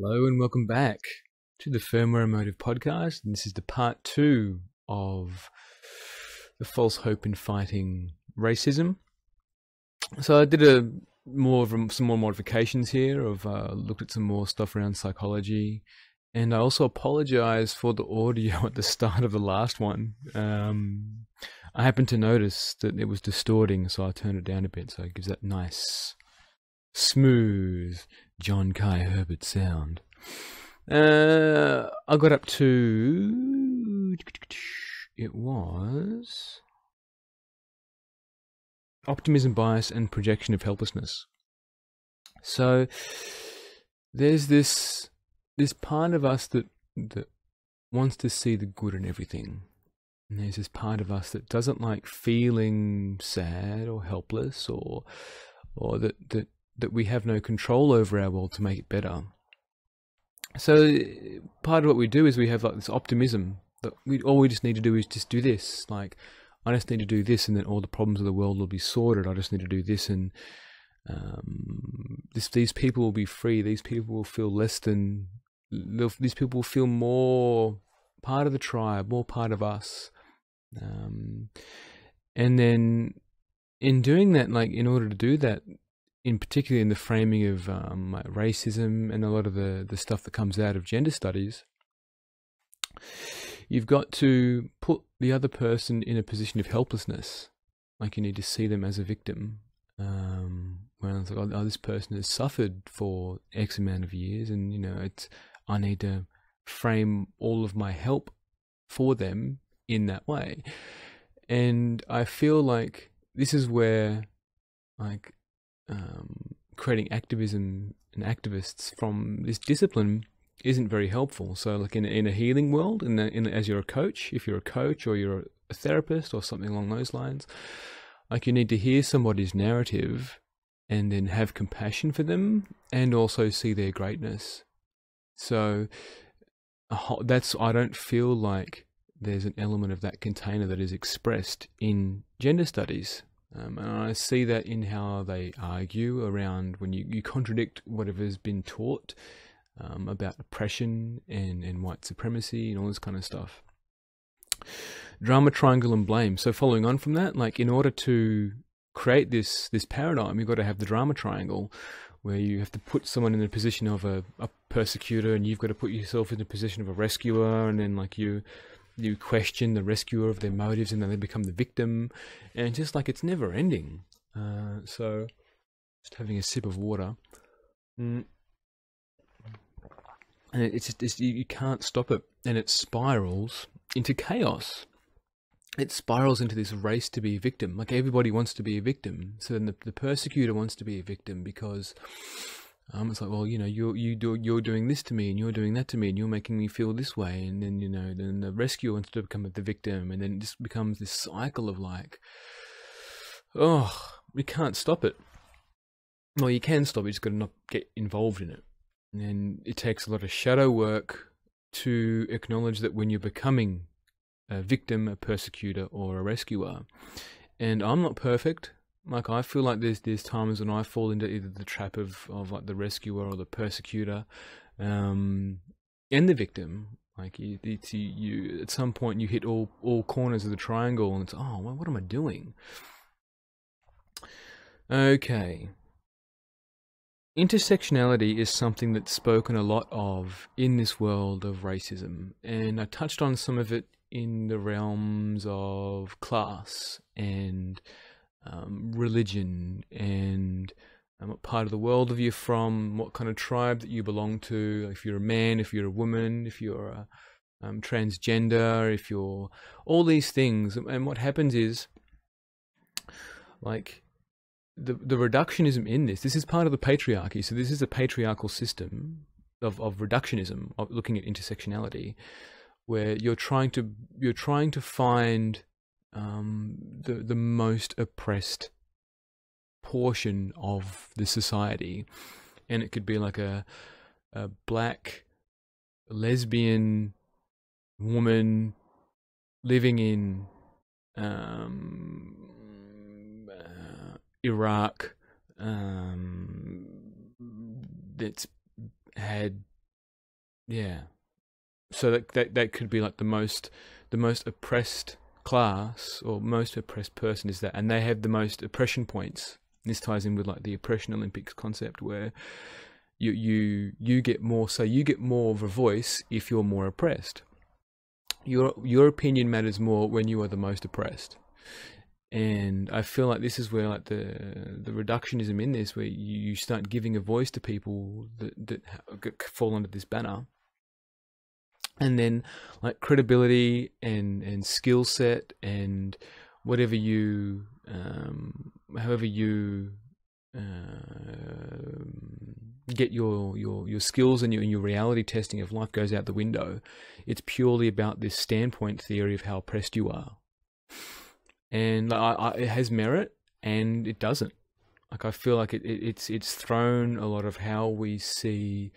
Hello and welcome back to the Firmware Emotive Podcast. And this is the part 2 of the false hope in fighting racism. So I did some more modifications here. I've looked at some more stuff around psychology, and I also apologize for the audio at the start of the last one. I happened to notice that it was distorting, so I turned it down a bit, so it gives that nice, smooth John Kai Herbert sound. I got up to, it was optimism bias and projection of helplessness. So there's this part of us that wants to see the good in everything. And there's this part of us that doesn't like feeling sad or helpless or that we have no control over our world to make it better. So part of what we do is we have like this optimism that all we just need to do is just do this. Like, I just need to do this and then all the problems of the world will be sorted. I just need to do this and these people will be free. These people will feel these people will feel more part of the tribe, more part of us. And then in doing that, like in order to do that, in particular in the framing of like racism and a lot of the stuff that comes out of gender studies, you've got to put the other person in a position of helplessness. Like you need to see them as a victim. When it's like, oh, this person has suffered for X amount of years, and I need to frame all of my help for them in that way. And I feel like this is where, like, creating activism and activists from this discipline isn't very helpful. So like in a healing world, as you're a coach, if you're a coach or you're a therapist or something along those lines, like you need to hear somebody's narrative and then have compassion for them and also see their greatness. So I don't feel like there's an element of that container that is expressed in gender studies. And I see that in how they argue around when you contradict whatever's been taught about oppression and white supremacy and all this kind of stuff. Drama, triangle, and blame. So following on from that, like in order to create this paradigm, you've got to have the drama triangle, where you have to put someone in the position of a persecutor, and you've got to put yourself in the position of a rescuer, and then like you question the rescuer of their motives, and then they become the victim, and just like it's never ending. So just having a sip of water, and it's just you can't stop it, and it spirals into chaos. It spirals into this race to be a victim. Like everybody wants to be a victim, so then the persecutor wants to be a victim because it's like, well, you're doing this to me, and you're doing that to me, and you're making me feel this way, and then then the rescuer wants to become the victim, and then it just becomes this cycle of like, oh, we can't stop it. Well, you can stop it, you just got to not get involved in it. And it takes a lot of shadow work to acknowledge that when you're becoming a victim, a persecutor, or a rescuer. And I'm not perfect. Like I feel like there's times when I fall into either the trap of like the rescuer or the persecutor, and the victim. Like you at some point you hit all corners of the triangle, and it's, oh, well, what am I doing? Okay. Intersectionality is something that's spoken a lot of in this world of racism, and I touched on some of it in the realms of class and religion and what part of the world are you from, what kind of tribe that you belong to, if you're a man, if you're a woman, if you're a transgender, if you're all these things. And what happens is, like, the reductionism in this is part of the patriarchy. So this is a patriarchal system of reductionism, of looking at intersectionality, where you're trying to find the most oppressed portion of the society, and it could be like a black lesbian woman living in Iraq, that's had yeah. So that could be like the most oppressed class or most oppressed person is that, and they have the most oppression points. This ties in with like the oppression Olympics concept, where you get more, so you get more of a voice if you're more oppressed. Your opinion matters more when you are the most oppressed. And I feel like this is where like the reductionism in this, where you start giving a voice to people that fall under this banner. And then like credibility and skill set and whatever you, however you get your skills and your reality testing of life goes out the window. It's purely about this standpoint theory of how oppressed you are. And it has merit and it doesn't. Like I feel like it's thrown a lot of how we see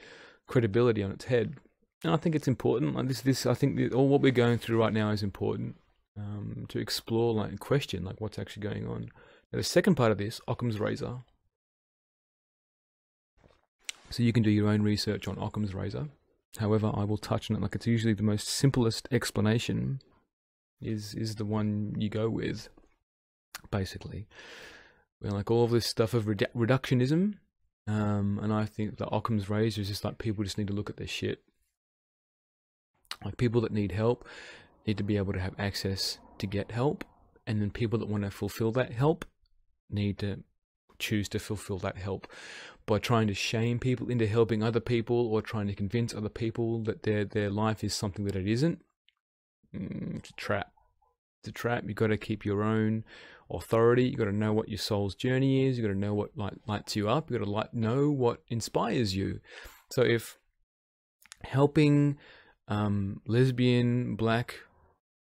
credibility on its head. And I think it's important. Like this I think all what we're going through right now is important to explore, like, and question like what's actually going on. Now, the second part of this, Occam's razor. So you can do your own research on Occam's razor. However, I will touch on it. Like, it's usually the most simplest explanation is the one you go with, basically. Where like all of this stuff of reductionism, and I think that Occam's razor is just like people just need to look at their shit. Like people that need help need to be able to have access to get help, and then people that want to fulfill that help need to choose to fulfill that help by trying to shame people into helping other people, or trying to convince other people that their life is something that it isn't. It's a trap. It's a trap. You've got to keep your own authority. You've got to know what your soul's journey is. You've got to know what lights you up. You've got to know what inspires you. So if helping lesbian, black,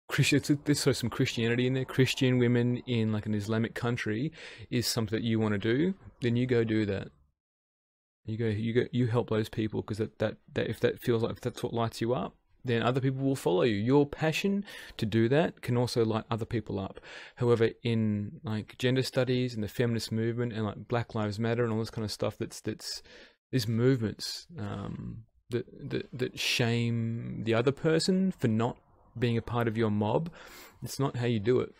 Christian, there's some Christianity in there, Christian women in like an Islamic country is something that you want to do, then you go do that. You help those people, because that if that feels like, if that's what lights you up, then other people will follow you. Your passion to do that can also light other people up. However, in like gender studies and the feminist movement and like Black Lives Matter and all this kind of stuff, that's these movements that shame the other person for not being a part of your mob. It's not how you do it.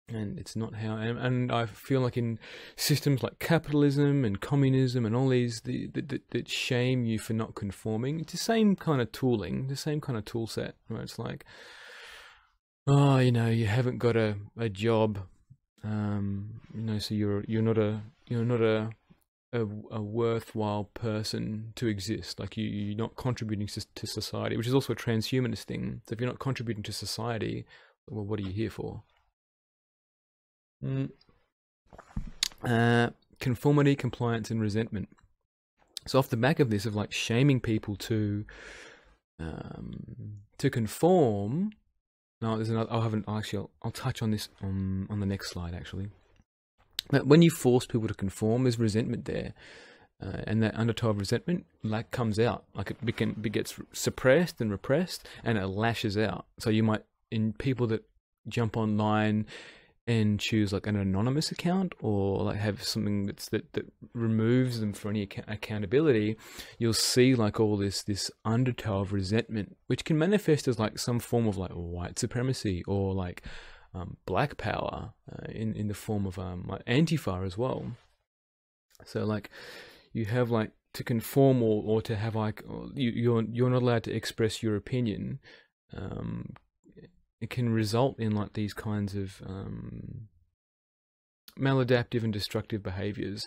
And it's not how, and I feel like in systems like capitalism and communism and all these that shame you for not conforming, it's the same kind of tooling, the same kind of tool set, where it's like, oh, you know, you haven't got a job, you know, so you're not a worthwhile person to exist. Like you're not contributing to society, which is also a transhumanist thing. So if you're not contributing to society, well, what are you here for? Conformity, compliance, and resentment. So off the back of this, of like shaming people to conform. No, there's another. I'll touch on this on the next slide actually. But when you force people to conform, there's resentment there, and that undertow of resentment like comes out. Like it gets suppressed and repressed, and it lashes out. So you might, in people that jump online and choose like an anonymous account, or like have something that removes them for any accountability, you'll see like all this undertow of resentment, which can manifest as like some form of like white supremacy, or like black power, in the form of like Antifa as well. So like you have like to conform, or to have like you're not allowed to express your opinion. It can result in like these kinds of maladaptive and destructive behaviors,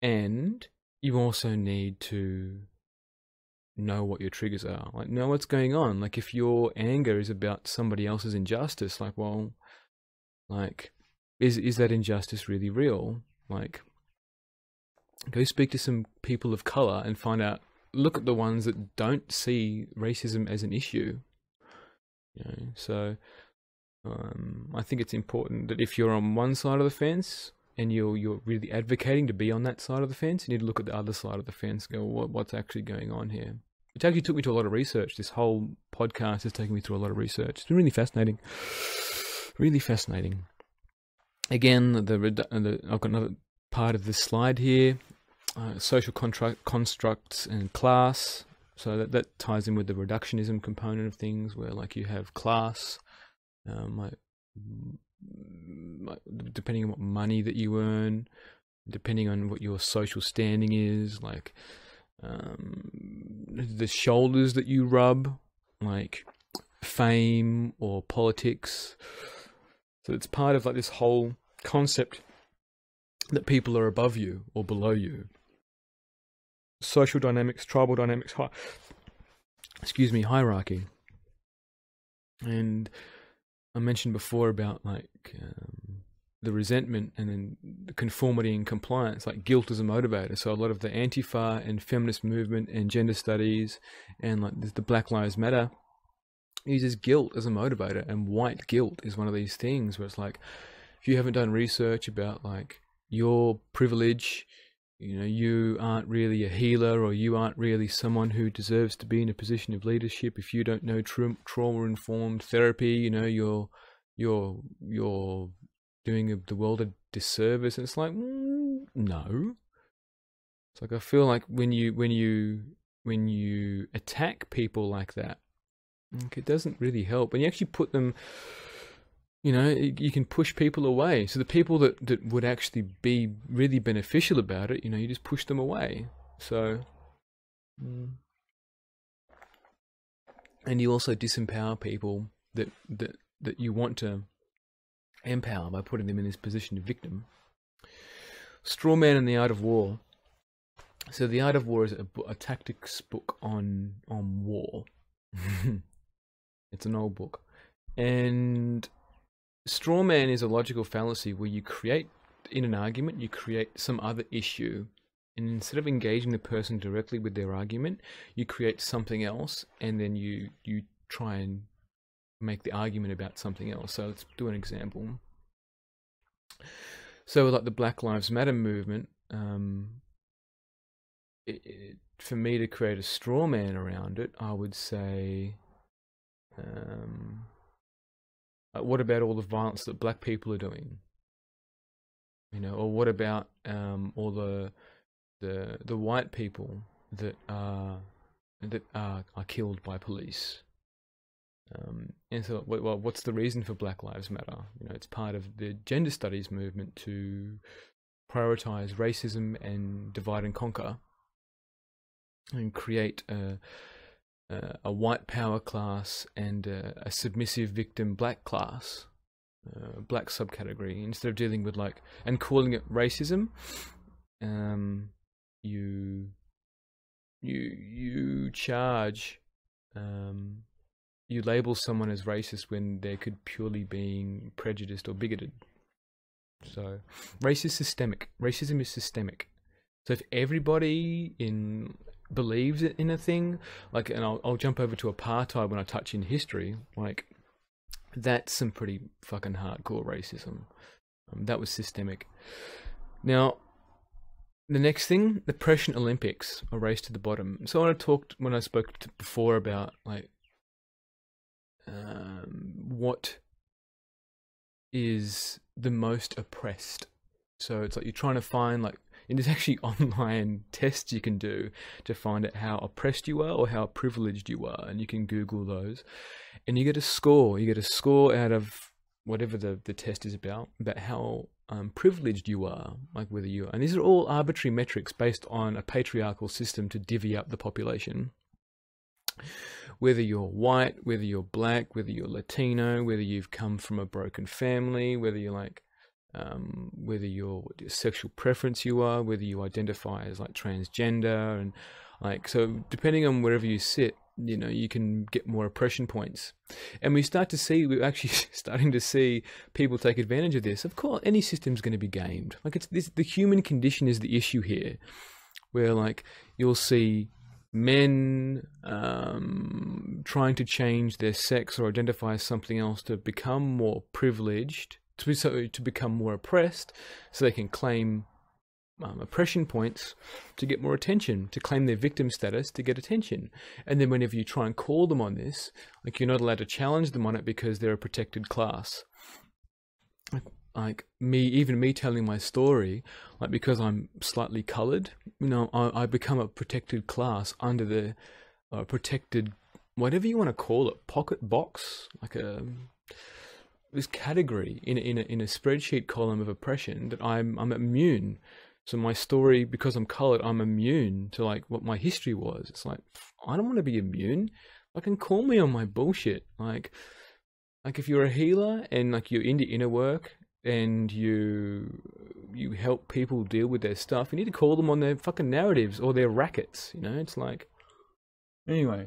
and you also need to know what your triggers are. Like know what's going on. Like if your anger is about somebody else's injustice, like, well, like is that injustice really real? Like go speak to some people of color and find out. Look at the ones that don't see racism as an issue. You know, so I think it's important that if you're on one side of the fence and you're really advocating to be on that side of the fence, you need to look at the other side of the fence and go, what's actually going on here? Which actually took me to a lot of research. This whole podcast has taken me through a lot of research. It's been really fascinating. Really fascinating. Again, I've got another part of this slide here. Social constructs and class. So that ties in with the reductionism component of things, where like you have class, like depending on what money that you earn, depending on what your social standing is, like the shoulders that you rub, like fame or politics. So it's part of like this whole concept that people are above you or below you. Social dynamics, tribal dynamics, hierarchy. And I mentioned before about like the resentment and then the conformity and compliance, like guilt as a motivator. So a lot of the Antifa and feminist movement and gender studies and like the Black Lives Matter uses guilt as a motivator, and white guilt is one of these things where it's like, if you haven't done research about like your privilege, you know, you aren't really a healer, or you aren't really someone who deserves to be in a position of leadership. If you don't know trauma-informed therapy, you know, you're doing the world a disservice. And it's like, no. It's like, I feel like when you attack people like that, like, it doesn't really help. And you actually put them, you know, you can push people away. So the people that would actually be really beneficial about it, you know, you just push them away. So, and you also disempower people that you want to empower by putting them in this position of victim. Straw Man and the Art of War. So the Art of War is a tactics book on war. It's an old book. And straw man is a logical fallacy where you create, in an argument, you create some other issue, and instead of engaging the person directly with their argument, you create something else, and then you try and make the argument about something else. So let's do an example. So like the Black Lives Matter movement, for me to create a straw man around it, I would say, what about all the violence that black people are doing? You know, or what about all the white people that are killed by police? And so, well, what's the reason for Black Lives Matter? You know, it's part of the gender studies movement to prioritize racism and divide and conquer, and create a white power class and a submissive victim black class, black subcategory. Instead of dealing with like and calling it racism, you charge, you label someone as racist when they could purely being prejudiced or bigoted. So racism is systemic. So if everybody believes in a thing, like, and I'll jump over to apartheid when I touch in history, like, that's some pretty fucking hardcore racism. That was systemic. Now, the next thing, the Prussian Olympics, a race to the bottom. So when I spoke before about like what is the most oppressed. So it's like you're trying to find like, and there's actually online tests you can do to find out how oppressed you are or how privileged you are, and you can Google those, and you get a score. You get a score out of whatever the test is about how privileged you are, like whether you are. And these are all arbitrary metrics based on a patriarchal system to divvy up the population. Whether you're white, whether you're black, whether you're Latino, whether you've come from a broken family, whether you're like, whether your sexual preference you are, whether you identify as like transgender, and like, so depending on wherever you sit, you know, you can get more oppression points. And we're actually starting to see people take advantage of this. Of course, any system's going to be gamed. Like, the human condition is the issue here, where like you'll see men trying to change their sex or identify as something else to become more privileged, to become more oppressed, so they can claim oppression points to get more attention, to claim their victim status to get attention. And then whenever you try and call them on this, like, you're not allowed to challenge them on it because they're a protected class. Like even me telling my story, like, because I'm slightly coloured, you know, I become a protected class under a protected, whatever you want to call it, pocket box, like this category in a spreadsheet column of oppression that I'm immune. So my story, because I'm colored, I'm immune to like what my history was. It's like, I don't want to be immune. Fucking call me on my bullshit. Like if you're a healer and like you're into inner work and you help people deal with their stuff, you need to call them on their fucking narratives or their rackets. You know, it's like, anyway,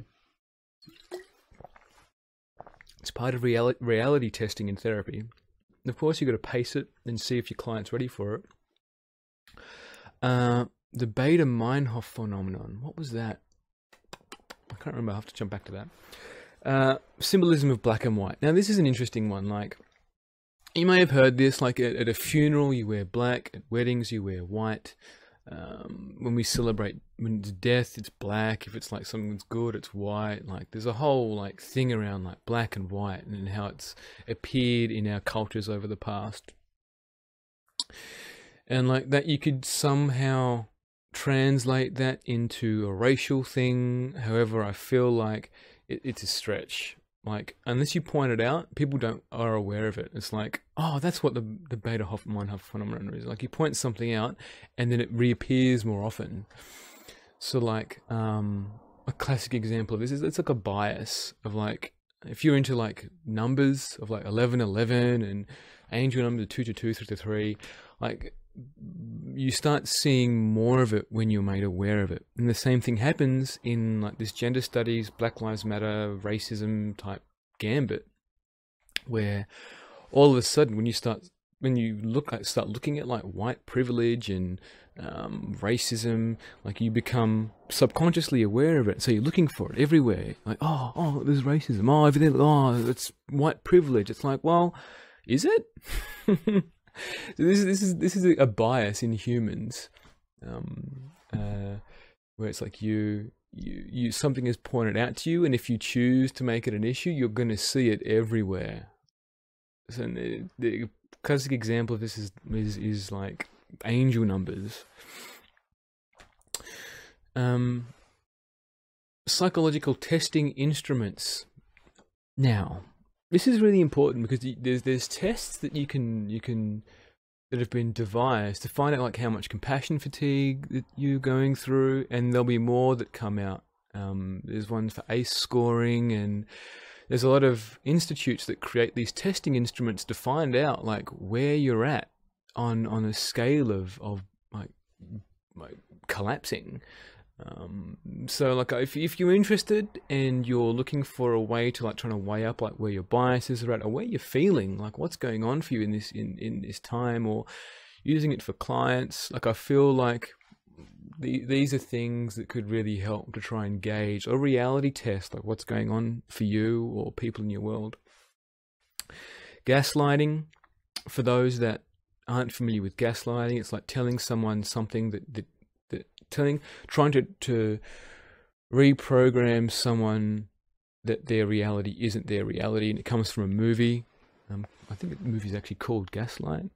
it's part of reality testing in therapy. And of course, you got to pace it and see if your client's ready for it. The Baader-Meinhof phenomenon. What was that? I can't remember. I have to jump back to that. Symbolism of black and white. Now, this is an interesting one. Like, you may have heard this. Like at a funeral, you wear black. At weddings, you wear white. When we celebrate, when it's death, it's black. If it's like something that's good, it's white. Like, there's a whole like thing around like black and white and how it's appeared in our cultures over the past. And like that, you could somehow translate that into a racial thing. However, I feel like it's a stretch. Like, unless you point it out, people are aware of it. It's like, oh, that's what the Baader-Meinhof phenomenon is. Like, you point something out, and then it reappears more often. So, like, a classic example of this is it's like a bias of like, if you're into like numbers of like 1111 and angel numbers 222, 323, like, you start seeing more of it when you're made aware of it. And the same thing happens in like this gender studies, Black Lives Matter, racism type gambit, where all of a sudden when you start looking at like white privilege and racism, like you become subconsciously aware of it. So you're looking for it everywhere. Like, oh, there's racism. Oh, over there, oh, it's white privilege. It's like, well, is it? So this is a bias in humans, where it's like you something is pointed out to you, and if you choose to make it an issue, you're going to see it everywhere. So the classic example of this is like angel numbers. Psychological testing instruments. Now, this is really important because there's tests that you can that have been devised to find out like how much compassion fatigue that you're going through, and there'll be more that come out. There's one for ACE scoring, and there's a lot of institutes that create these testing instruments to find out like where you're at on a scale of like collapsing. So like if you're interested and you're looking for a way to like trying to weigh up like where your biases are at or where you're feeling, like what's going on for you in this time, or using it for clients, like I feel like these are things that could really help to try and gauge a reality test, like what's going on for you or people in your world. Gaslighting, for those that aren't familiar with gaslighting, it's like telling someone something trying to reprogram someone that their reality isn't their reality, and it comes from a movie. I think the movie's actually called Gaslight.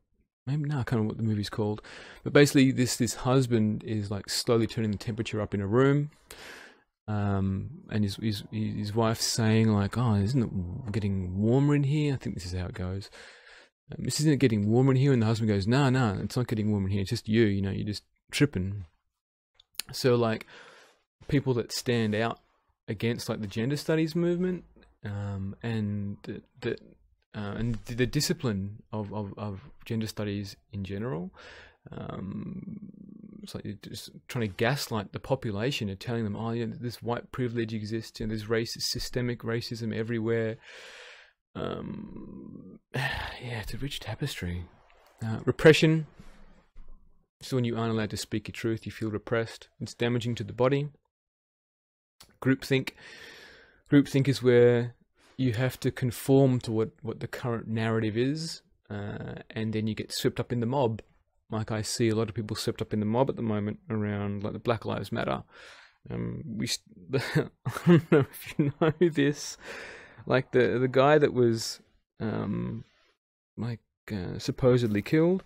Maybe, no, I can't remember what the movie's called. But basically, this husband is like slowly turning the temperature up in a room, and his wife's saying like, "Oh, isn't it getting warmer in here?" I think this is how it goes. This isn't getting warmer in here, and the husband goes, "No, it's not getting warmer in here. It's just you. You know, you're just tripping." So like people that stand out against like the gender studies movement, and the discipline of gender studies in general, it's like you're just trying to gaslight the population and telling them, oh, yeah, this white privilege exists and there's systemic racism everywhere. Yeah, it's a rich tapestry. Repression. So when you aren't allowed to speak your truth, you feel repressed. It's damaging to the body. Groupthink. Groupthink is where you have to conform to what the current narrative is, and then you get swept up in the mob. Like I see a lot of people swept up in the mob at the moment around like the Black Lives Matter. I don't know if you know this. Like the guy that was supposedly killed.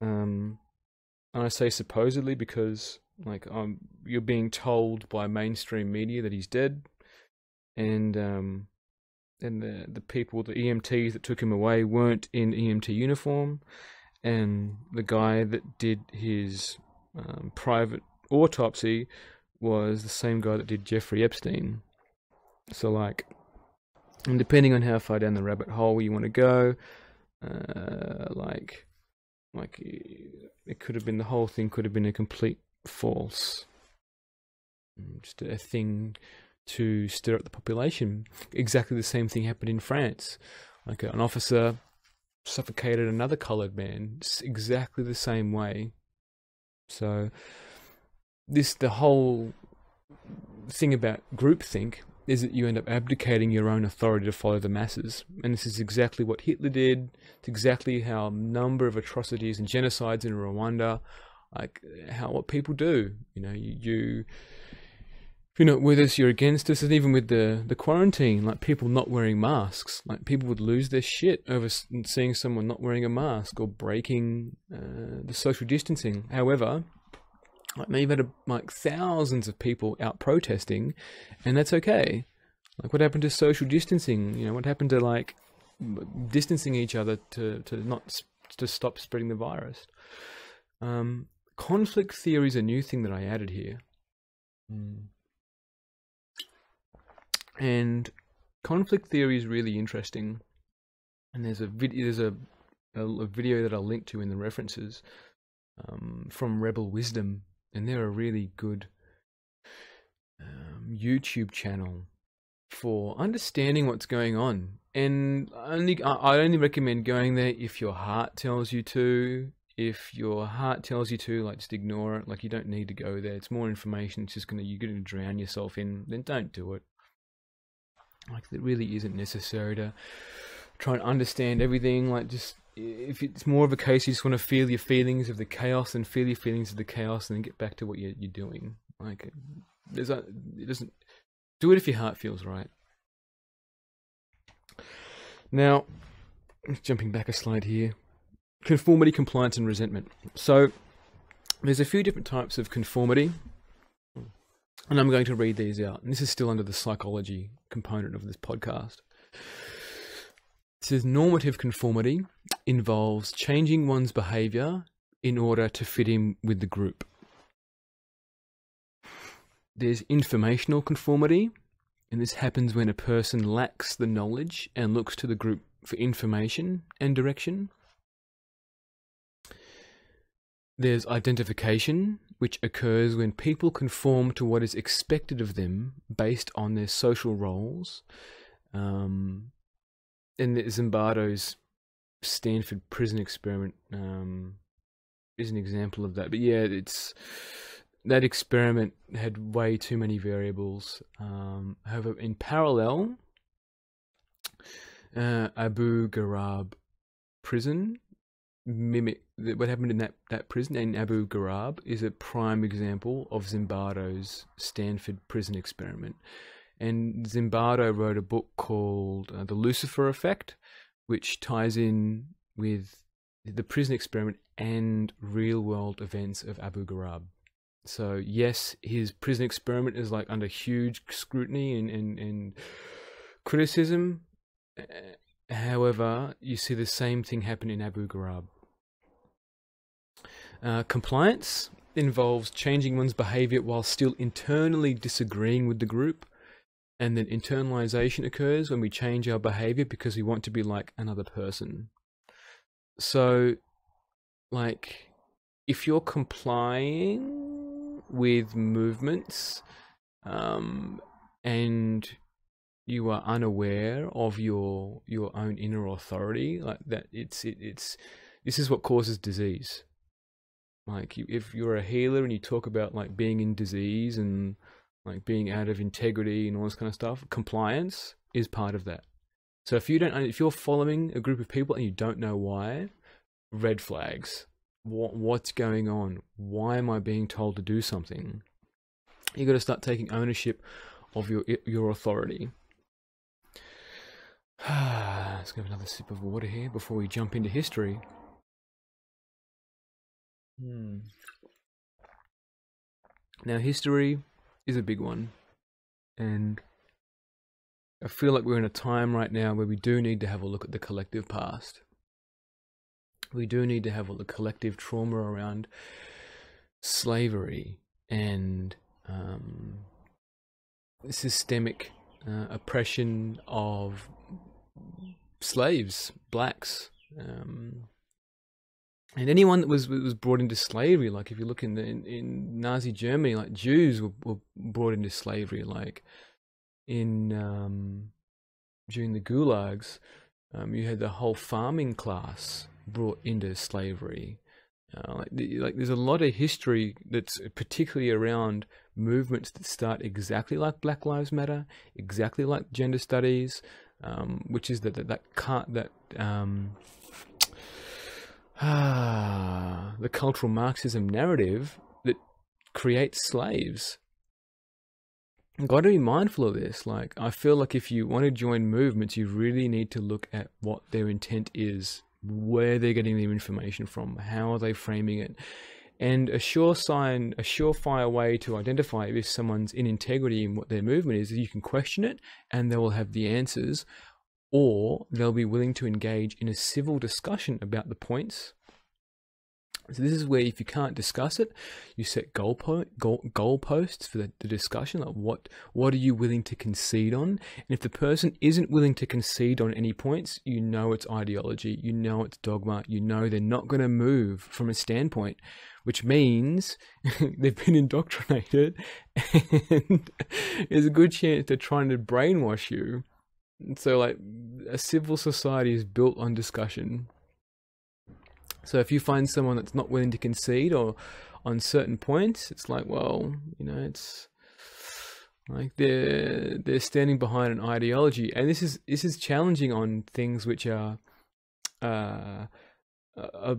And I say supposedly because Like, you're being told by mainstream media that he's dead, and the people, the EMTs that took him away, weren't in EMT uniform, and the guy that did his private autopsy was the same guy that did Jeffrey Epstein. So, like, and depending on how far down the rabbit hole you want to go, like it could have been, the whole thing could have been a complete false, just a thing to stir up the population. Exactly the same thing happened in France. Like, an officer suffocated another coloured man, exactly the same way. So the whole thing about groupthink is that you end up abdicating your own authority to follow the masses. And this is exactly what Hitler did. It's exactly how a number of atrocities and genocides in Rwanda, like what people do. You know, if you're not with us, you're against us. And even with the quarantine, like people not wearing masks, like people would lose their shit over seeing someone not wearing a mask or breaking the social distancing. However, like, now you've had like thousands of people out protesting, and that's okay. Like, what happened to social distancing? You know, what happened to like distancing each other to stop spreading the virus? Conflict theory is a new thing that I added here, and conflict theory is really interesting. And there's a video that I'll link to in the references from Rebel Wisdom. And they're a really good YouTube channel for understanding what's going on. And I only recommend going there if your heart tells you to. If your heart tells you to, like, just ignore it. Like, you don't need to go there. It's more information. It's just you're gonna drown yourself in. Then don't do it. Like, it really isn't necessary to try and understand everything. Like, just, if it's more of a case you just want to feel your feelings of the chaos, and feel your feelings of the chaos, and then get back to what you're doing. Like, it doesn't do it if your heart feels right. Now, jumping back a slide here, conformity, compliance, and resentment. So there's a few different types of conformity, and I'm going to read these out. And this is still under the psychology component of this podcast. It says normative conformity involves changing one's behaviour in order to fit in with the group. There's informational conformity, and this happens when a person lacks the knowledge and looks to the group for information and direction. There's identification, which occurs when people conform to what is expected of them based on their social roles. And Zimbardo's Stanford prison experiment is an example of that. But yeah, that experiment had way too many variables. However, in parallel, Abu Ghraib prison mimic what happened in that prison, and Abu Ghraib is a prime example of Zimbardo's Stanford prison experiment. And Zimbardo wrote a book called The Lucifer Effect, which ties in with the prison experiment and real-world events of Abu Ghraib. So yes, his prison experiment is like under huge scrutiny and criticism. However, you see the same thing happen in Abu Ghraib. Compliance involves changing one's behavior while still internally disagreeing with the group. And then internalization occurs when we change our behavior because we want to be like another person. So, like, if you're complying with movements and you are unaware of your own inner authority, like that, this is what causes disease. Like, if you're a healer and you talk about like being in disease and like being out of integrity and all this kind of stuff, compliance is part of that. So if you're following a group of people and you don't know why, red flags. What's going on? Why am I being told to do something? You got to start taking ownership of your authority. Let's have another sip of water here before we jump into history. Now, history is a big one, and I feel like we're in a time right now where we do need to have a look at the collective past. We do need to have a collective trauma around slavery and systemic oppression of slaves, blacks, and anyone that was brought into slavery. Like if you look in Nazi Germany, like Jews were brought into slavery. Like in during the gulags, you had the whole farming class brought into slavery. Like there's a lot of history that's particularly around movements that start exactly like Black Lives Matter, exactly like gender studies, which is the cultural Marxism narrative that creates slaves. You've got to be mindful of this. Like, I feel like if you want to join movements, you really need to look at what their intent is, where they're getting their information from, how are they framing it. And a surefire way to identify if someone's in integrity in what their movement is you can question it and they will have the answers, or they'll be willing to engage in a civil discussion about the points. So this is where, if you can't discuss it, you set goalposts for the discussion. Like what are you willing to concede on? And if the person isn't willing to concede on any points, you know it's ideology, you know it's dogma, you know they're not going to move from a standpoint, which means they've been indoctrinated and there's a good chance they're trying to brainwash you. So like a civil society is built on discussion. So if you find someone that's not willing to concede or on certain points, it's like, well, you know, it's like they're standing behind an ideology, and this is challenging on things which are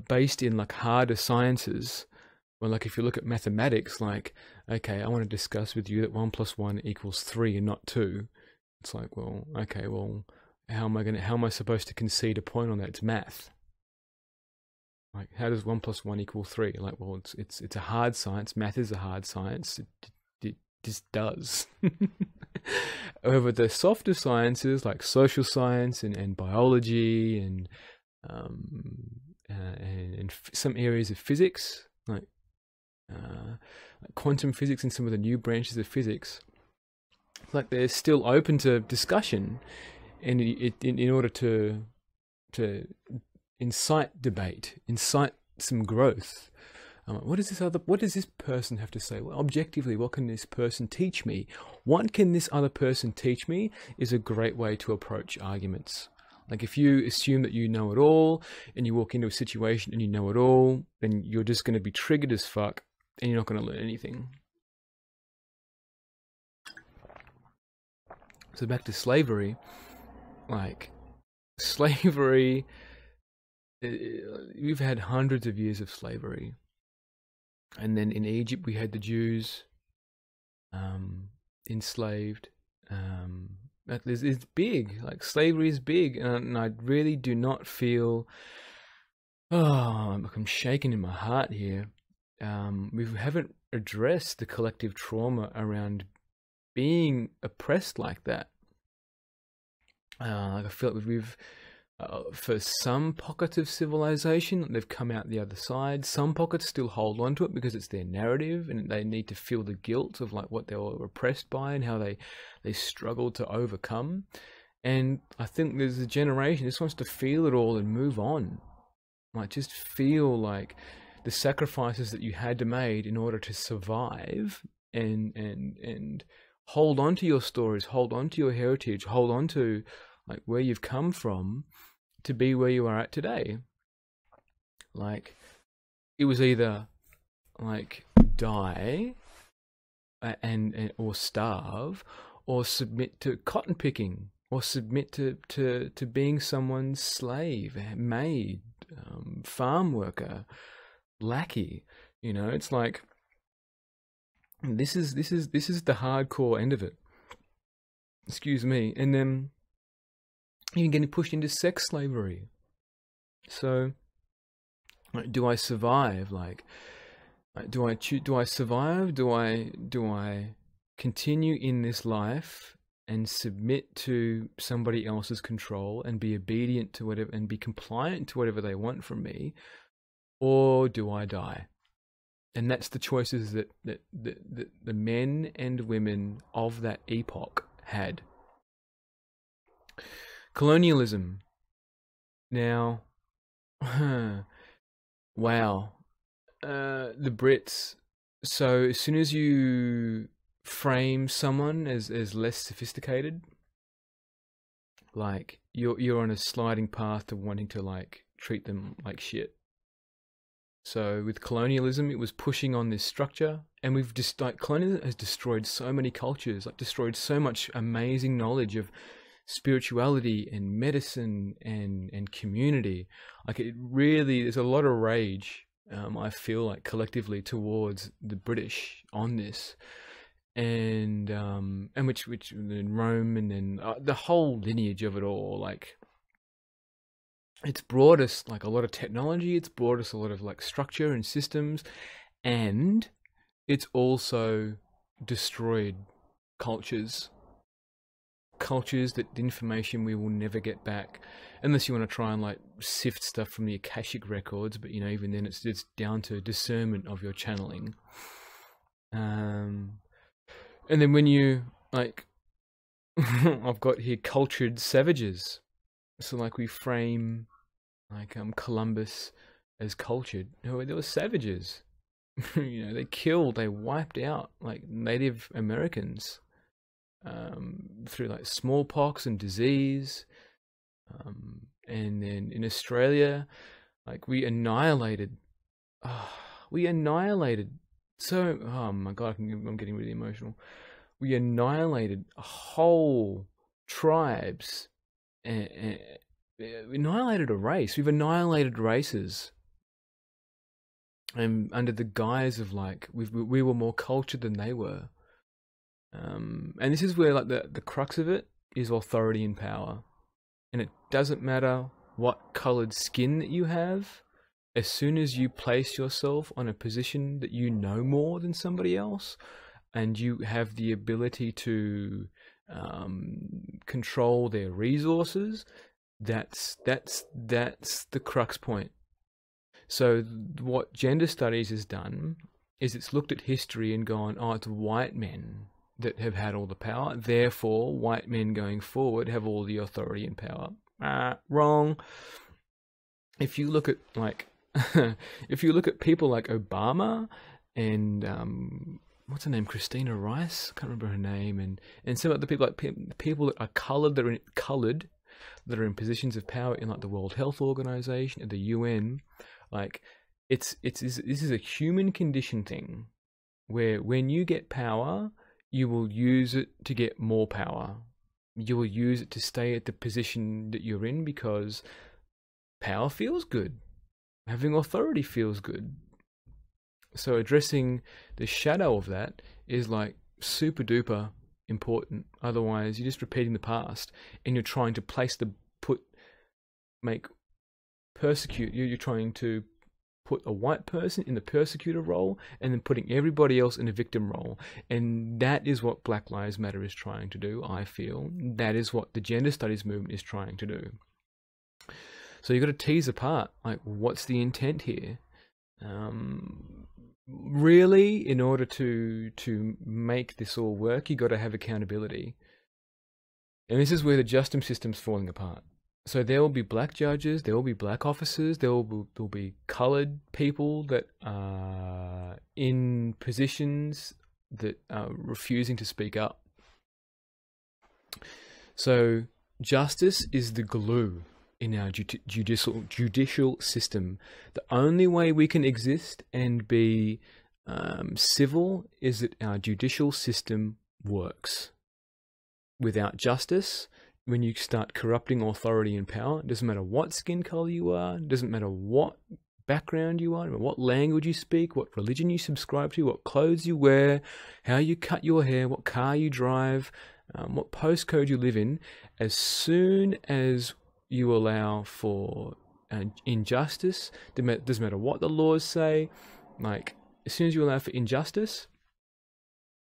based in like harder sciences. Well, like if you look at mathematics, like, okay, I want to discuss with you that 1 + 1 = 3 and not 2. It's like, well, okay, well, how am I supposed to concede a point on that? It's math. Like, how does 1 + 1 = 3? Like, well, it's a hard science. Math is a hard science. It just does. However, the softer sciences like social science and biology and some areas of physics, like quantum physics and some of the new branches of physics, like they're still open to discussion, and in order to incite debate, incite some growth. What does this person have to say? Well, objectively, what can this person teach me? What can this other person teach me is a great way to approach arguments. Like if you assume that you know it all and you walk into a situation and you know it all, then you're just going to be triggered as fuck and you're not going to learn anything. So back to slavery. Like, slavery, we've had hundreds of years of slavery. And then in Egypt, we had the Jews enslaved. It's big. Like, slavery is big, and I really do not feel. I'm shaking in my heart here. We haven't addressed the collective trauma around being oppressed like that. I feel like we've. For some pockets of civilization, they've come out the other side. Some pockets still hold on to it because it's their narrative and they need to feel the guilt of like what they were oppressed by and how they struggled to overcome. And I think there's a generation that just wants to feel it all and move on. Like, just feel like the sacrifices that you had to make in order to survive, and hold on to your stories, hold on to your heritage, hold on to like where you've come from to be where you are at today. Like, it was either like die and or starve, or submit to cotton picking, or submit to being someone's slave, maid, farm worker, lackey. You know, it's like this is the hardcore end of it. Excuse me. And then even getting pushed into sex slavery. So, like, do I survive? Like, Like, do I survive? Do I continue in this life and submit to somebody else's control and be obedient to whatever and be compliant to whatever they want from me, or do I die? And that's the choices that the men and women of that epoch had. Colonialism. Now, wow. The Brits. So as soon as you frame someone as less sophisticated, like you're on a sliding path to wanting to like treat them like shit. So with colonialism, it was pushing on this structure, and we've just like colonialism has destroyed so many cultures, like destroyed so much amazing knowledge of spirituality and medicine and community. Like it really, there's a lot of rage. I feel like collectively towards the British on this, and which in Rome, and then the whole lineage of it all. Like it's brought us like a lot of technology. It's brought us a lot of like structure and systems, and it's also destroyed cultures. Cultures that the information we will never get back, unless you want to try and like sift stuff from the Akashic records, but you know, even then it's down to discernment of your channeling. And then when you like I've got here cultured savages, so like we frame like Columbus as cultured. No, there were savages. You know, they killed, they wiped out like Native Americans through like smallpox and disease, and then in Australia, like we annihilated. So, oh my god, I'm getting really emotional. We annihilated whole tribes, and we annihilated a race. We've annihilated races, and under the guise of like we were more cultured than they were. And this is where like the crux of it is authority and power, and it doesn't matter what colored skin that you have. As soon as you place yourself on a position that you know more than somebody else, and you have the ability to control their resources, that's the crux point. So what gender studies has done is it's looked at history and gone, oh, it's white men that have had all the power, therefore white men going forward have all the authority and power. Wrong. If you look at like if you look at people like Obama and what's her name, Christina Rice, I can't remember her name, and some other people, like people that are coloured that are in positions of power in like the World Health Organization and the UN, like this is a human condition thing, where when you get power, you will use it to get more power. You will use it to stay at the position that you're in because power feels good. Having authority feels good. So addressing the shadow of that is like super duper important. Otherwise, you're just repeating the past, and you're trying to persecute. You're trying to put a white person in the persecutor role, and then putting everybody else in a victim role. And that is what Black Lives Matter is trying to do, I feel. That is what the gender studies movement is trying to do. So you've got to tease apart, like, what's the intent here? Really, in order to make this all work, you've got to have accountability. And this is where the justice system's falling apart. So there will be black judges, there will be black officers, there will be coloured people that are in positions that are refusing to speak up. So justice is the glue in our judicial system. The only way we can exist and be civil is that our judicial system works. Without justice, when you start corrupting authority and power, it doesn't matter what skin color you are, it doesn't matter what background you are, what language you speak, what religion you subscribe to, what clothes you wear, how you cut your hair, what car you drive, what postcode you live in. As soon as you allow for injustice, doesn't matter what the laws say, like as soon as you allow for injustice,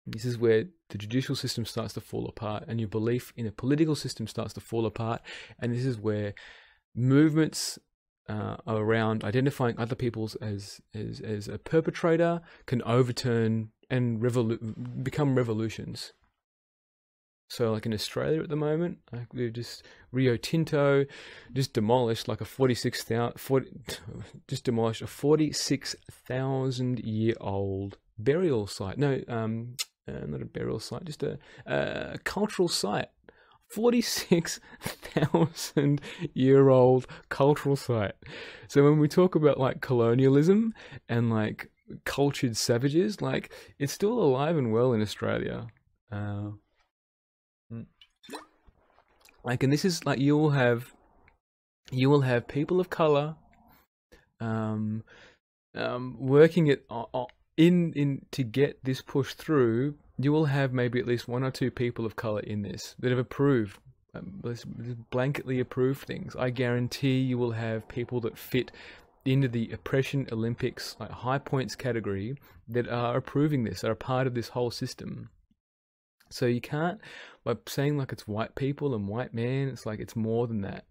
this is where the judicial system starts to fall apart, and your belief in a political system starts to fall apart. And this is where movements around identifying other peoples as a perpetrator can overturn and become revolutions. So like in Australia at the moment, like we've just Rio Tinto just demolished like a 46,000-year-old burial site. No, not a burial site, just a cultural site. 46,000-year-old cultural site. So when we talk about like colonialism and like cultured savages, like it's still alive and well in Australia. Like, and this is like you will have people of color working it in to get this push through. You will have maybe at least 1 or 2 people of color in this that have approved, blanketly approved things. I guarantee you will have people that fit into the oppression Olympics, like high points category, that are approving this, are a part of this whole system. So you can't, by saying like it's white people and white men, it's like it's more than that.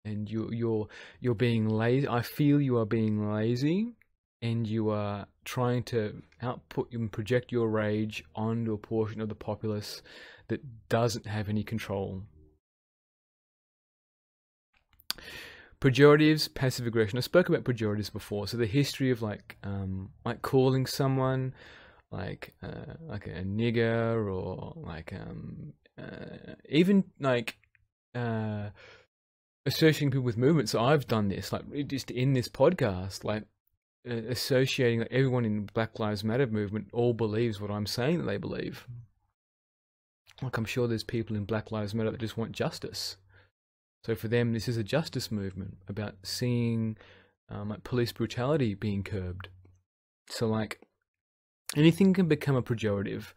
And you're being lazy. I feel you are being lazy, and you are trying to output and project your rage onto a portion of the populace that doesn't have any control. Pejoratives, passive aggression. I spoke about pejoratives before. So the history of like calling someone like a nigger, or like even like associating people with movements. So I've done this, like just in this podcast, like associating like everyone in Black Lives Matter movement all believes what I'm saying that they believe. Like I'm sure there's people in Black Lives Matter that just want justice. So for them, this is a justice movement about seeing like police brutality being curbed. So like anything can become a pejorative,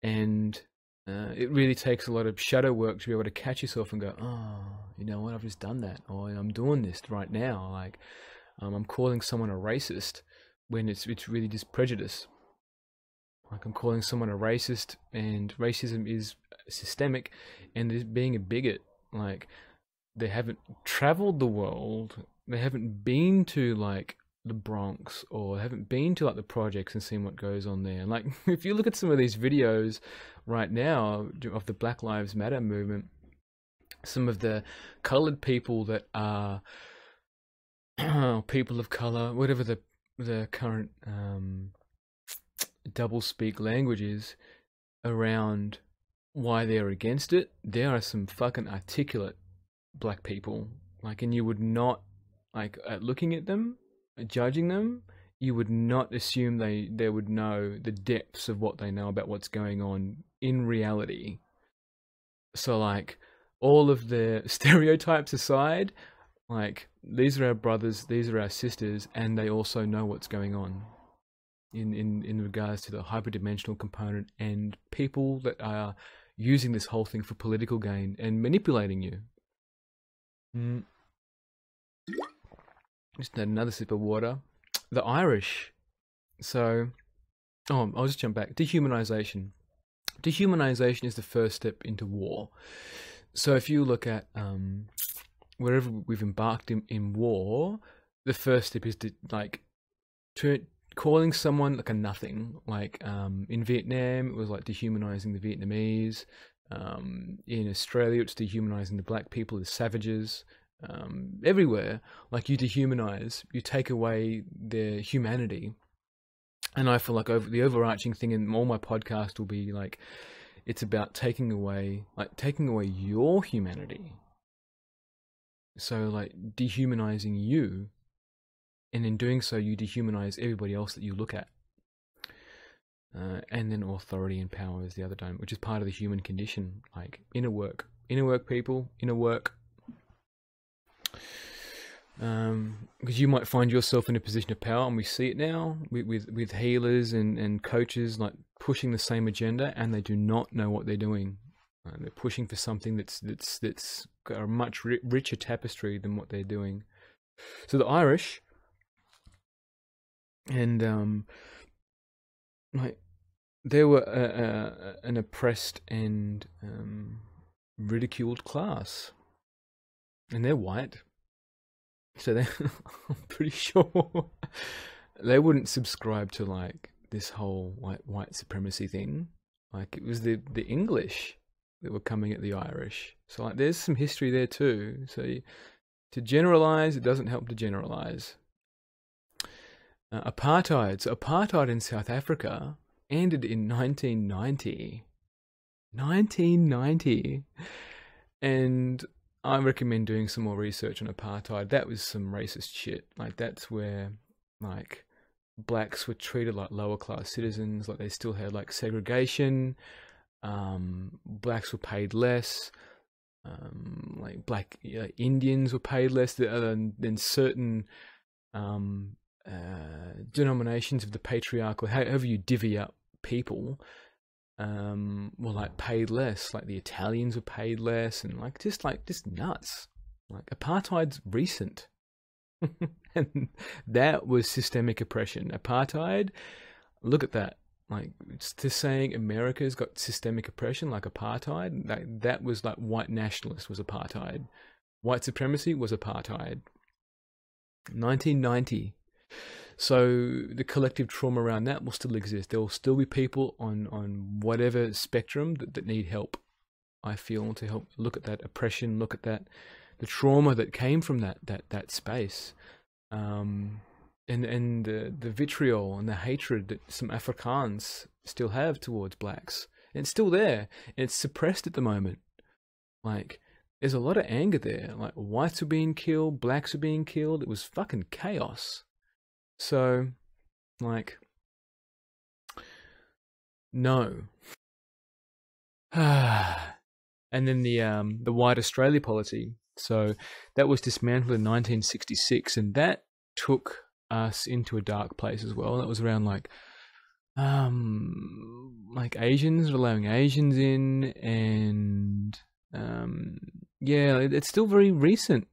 and it really takes a lot of shadow work to be able to catch yourself and go, oh, you know what, I've just done that, or I'm doing this right now. Like I'm calling someone a racist when it's really just prejudice. Like I'm calling someone a racist, and racism is systemic, and is being a bigot. Like they haven't traveled the world, they haven't been to like the Bronx, or haven't been to like the projects and seen what goes on there. And like if you look at some of these videos right now of the Black Lives Matter movement, some of the colored people that are people of color, whatever the current double speak language is around why they're against it, there are some fucking articulate black people, like, and you would not, like, looking at them, judging them, you would not assume they would know the depths of what they know about what's going on in reality. So like all of the stereotypes aside, like these are our brothers, these are our sisters, and they also know what's going on in regards to the hyperdimensional component and people that are using this whole thing for political gain and manipulating you. Just another sip of water. The Irish. So, I'll just jump back. Dehumanization. Dehumanization is the first step into war. So if you look at wherever we've embarked in war, the first step is to calling someone like a nothing. Like in Vietnam, it was like dehumanizing the Vietnamese. In Australia, it's dehumanizing the black people as savages. Everywhere, like you dehumanize, you take away their humanity. And I feel like the overarching thing in all my podcast will be like, it's about taking away your humanity. So like dehumanizing you, and in doing so, you dehumanize everybody else that you look at. And then authority and power is the other dome, which is part of the human condition, like inner work people, inner work. Because you might find yourself in a position of power, and we see it now with healers and coaches like pushing the same agenda, and they do not know what they're doing. They're pushing for something that's got a much richer tapestry than what they're doing. So the Irish, and like they were an oppressed and ridiculed class, and they're white, so they I'm pretty sure they wouldn't subscribe to like this whole white supremacy thing. Like it was the English that were coming at the Irish. So like there's some history there too. So to generalize, it doesn't help to generalize. Apartheid. So apartheid in South Africa ended in 1990. 1990. And I recommend doing some more research on apartheid. That was some racist shit. Like that's where like blacks were treated like lower class citizens, like they still had like segregation. Blacks were paid less. Like black Indians were paid less than certain denominations of the patriarchal, however you divvy up people, were like paid less. Like the Italians were paid less, and just nuts. Like apartheid's recent. And that was systemic oppression. Apartheid, look at that. Like it's just saying America's got systemic oppression like apartheid. That was like white nationalist was apartheid. White supremacy was apartheid. 1990. So the collective trauma around that will still exist. There will still be people on whatever spectrum that need help. I feel to help look at that oppression, look at that, the trauma that came from that space, and the vitriol and the hatred that some Afrikaans still have towards blacks. And it's still there. And it's suppressed at the moment. Like there's a lot of anger there. Like whites were being killed, blacks were being killed. It was fucking chaos. So, like, no. And then the White Australia policy. So that was dismantled in 1966, and that took us into a dark place as well. That was around like Asians, allowing Asians in, and yeah, it's still very recent.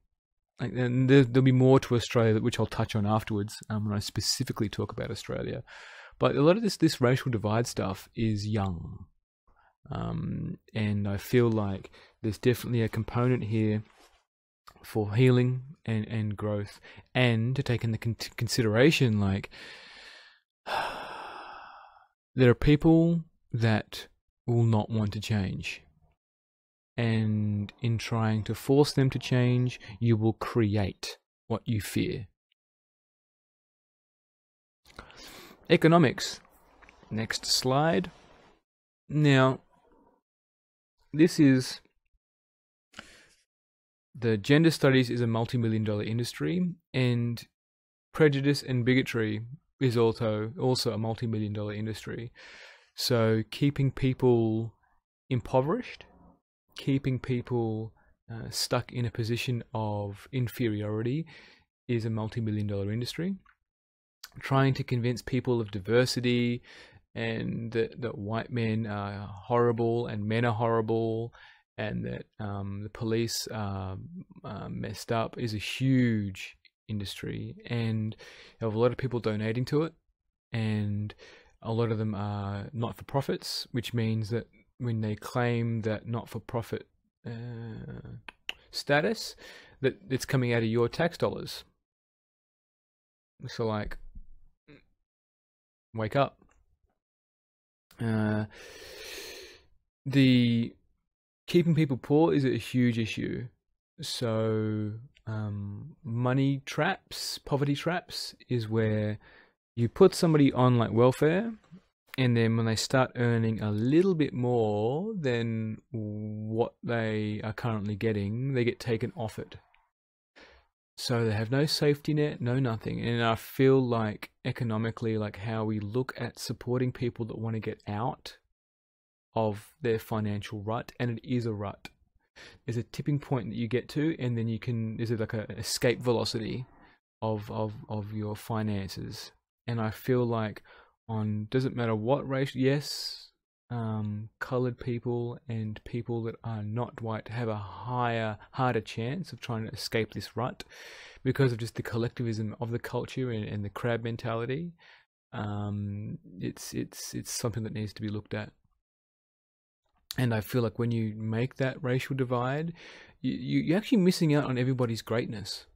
Like, and there'll be more to Australia, which I'll touch on afterwards when I specifically talk about Australia. But a lot of this racial divide stuff is young. And I feel like there's definitely a component here for healing and growth, and to take into consideration, like, there are people that will not want to change. And in trying to force them to change, you will create what you fear. Economics. Next slide. Now, this is the gender studies is a multi-million-dollar industry, and prejudice and bigotry is also a multi-million-dollar industry. So keeping people impoverished, keeping people stuck in a position of inferiority is a multi-million-dollar industry. Trying to convince people of diversity and that white men are horrible and men are horrible and that the police are messed up is a huge industry, and you have a lot of people donating to it, and a lot of them are not-for-profits, which means that when they claim that not-for-profit status, that it's coming out of your tax dollars. So, like, wake up. The keeping people poor is a huge issue. So, money traps, poverty traps, is where you put somebody on like welfare, and then when they start earning a little bit more than what they are currently getting, they get taken off it. So they have no safety net, no nothing. And I feel like economically, like how we look at supporting people that want to get out of their financial rut, and it is a rut. There's a tipping point that you get to, and then there's like an escape velocity of your finances. And I feel like doesn't matter what race, yes, coloured people and people that are not white have a harder chance of trying to escape this rut because of just the collectivism of the culture and the crab mentality. It's something that needs to be looked at. And I feel like when you make that racial divide, you're actually missing out on everybody's greatness.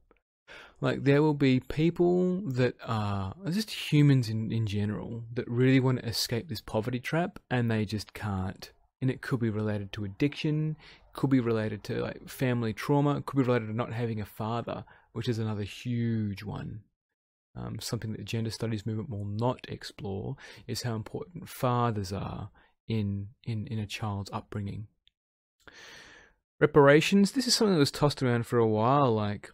Like, there will be people that are just humans in general that really want to escape this poverty trap, and they just can't. And it could be related to addiction, could be related to like family trauma, it could be related to not having a father, which is another huge one. Something that the gender studies movement will not explore is how important fathers are in a child's upbringing. Reparations, this is something that was tossed around for a while, like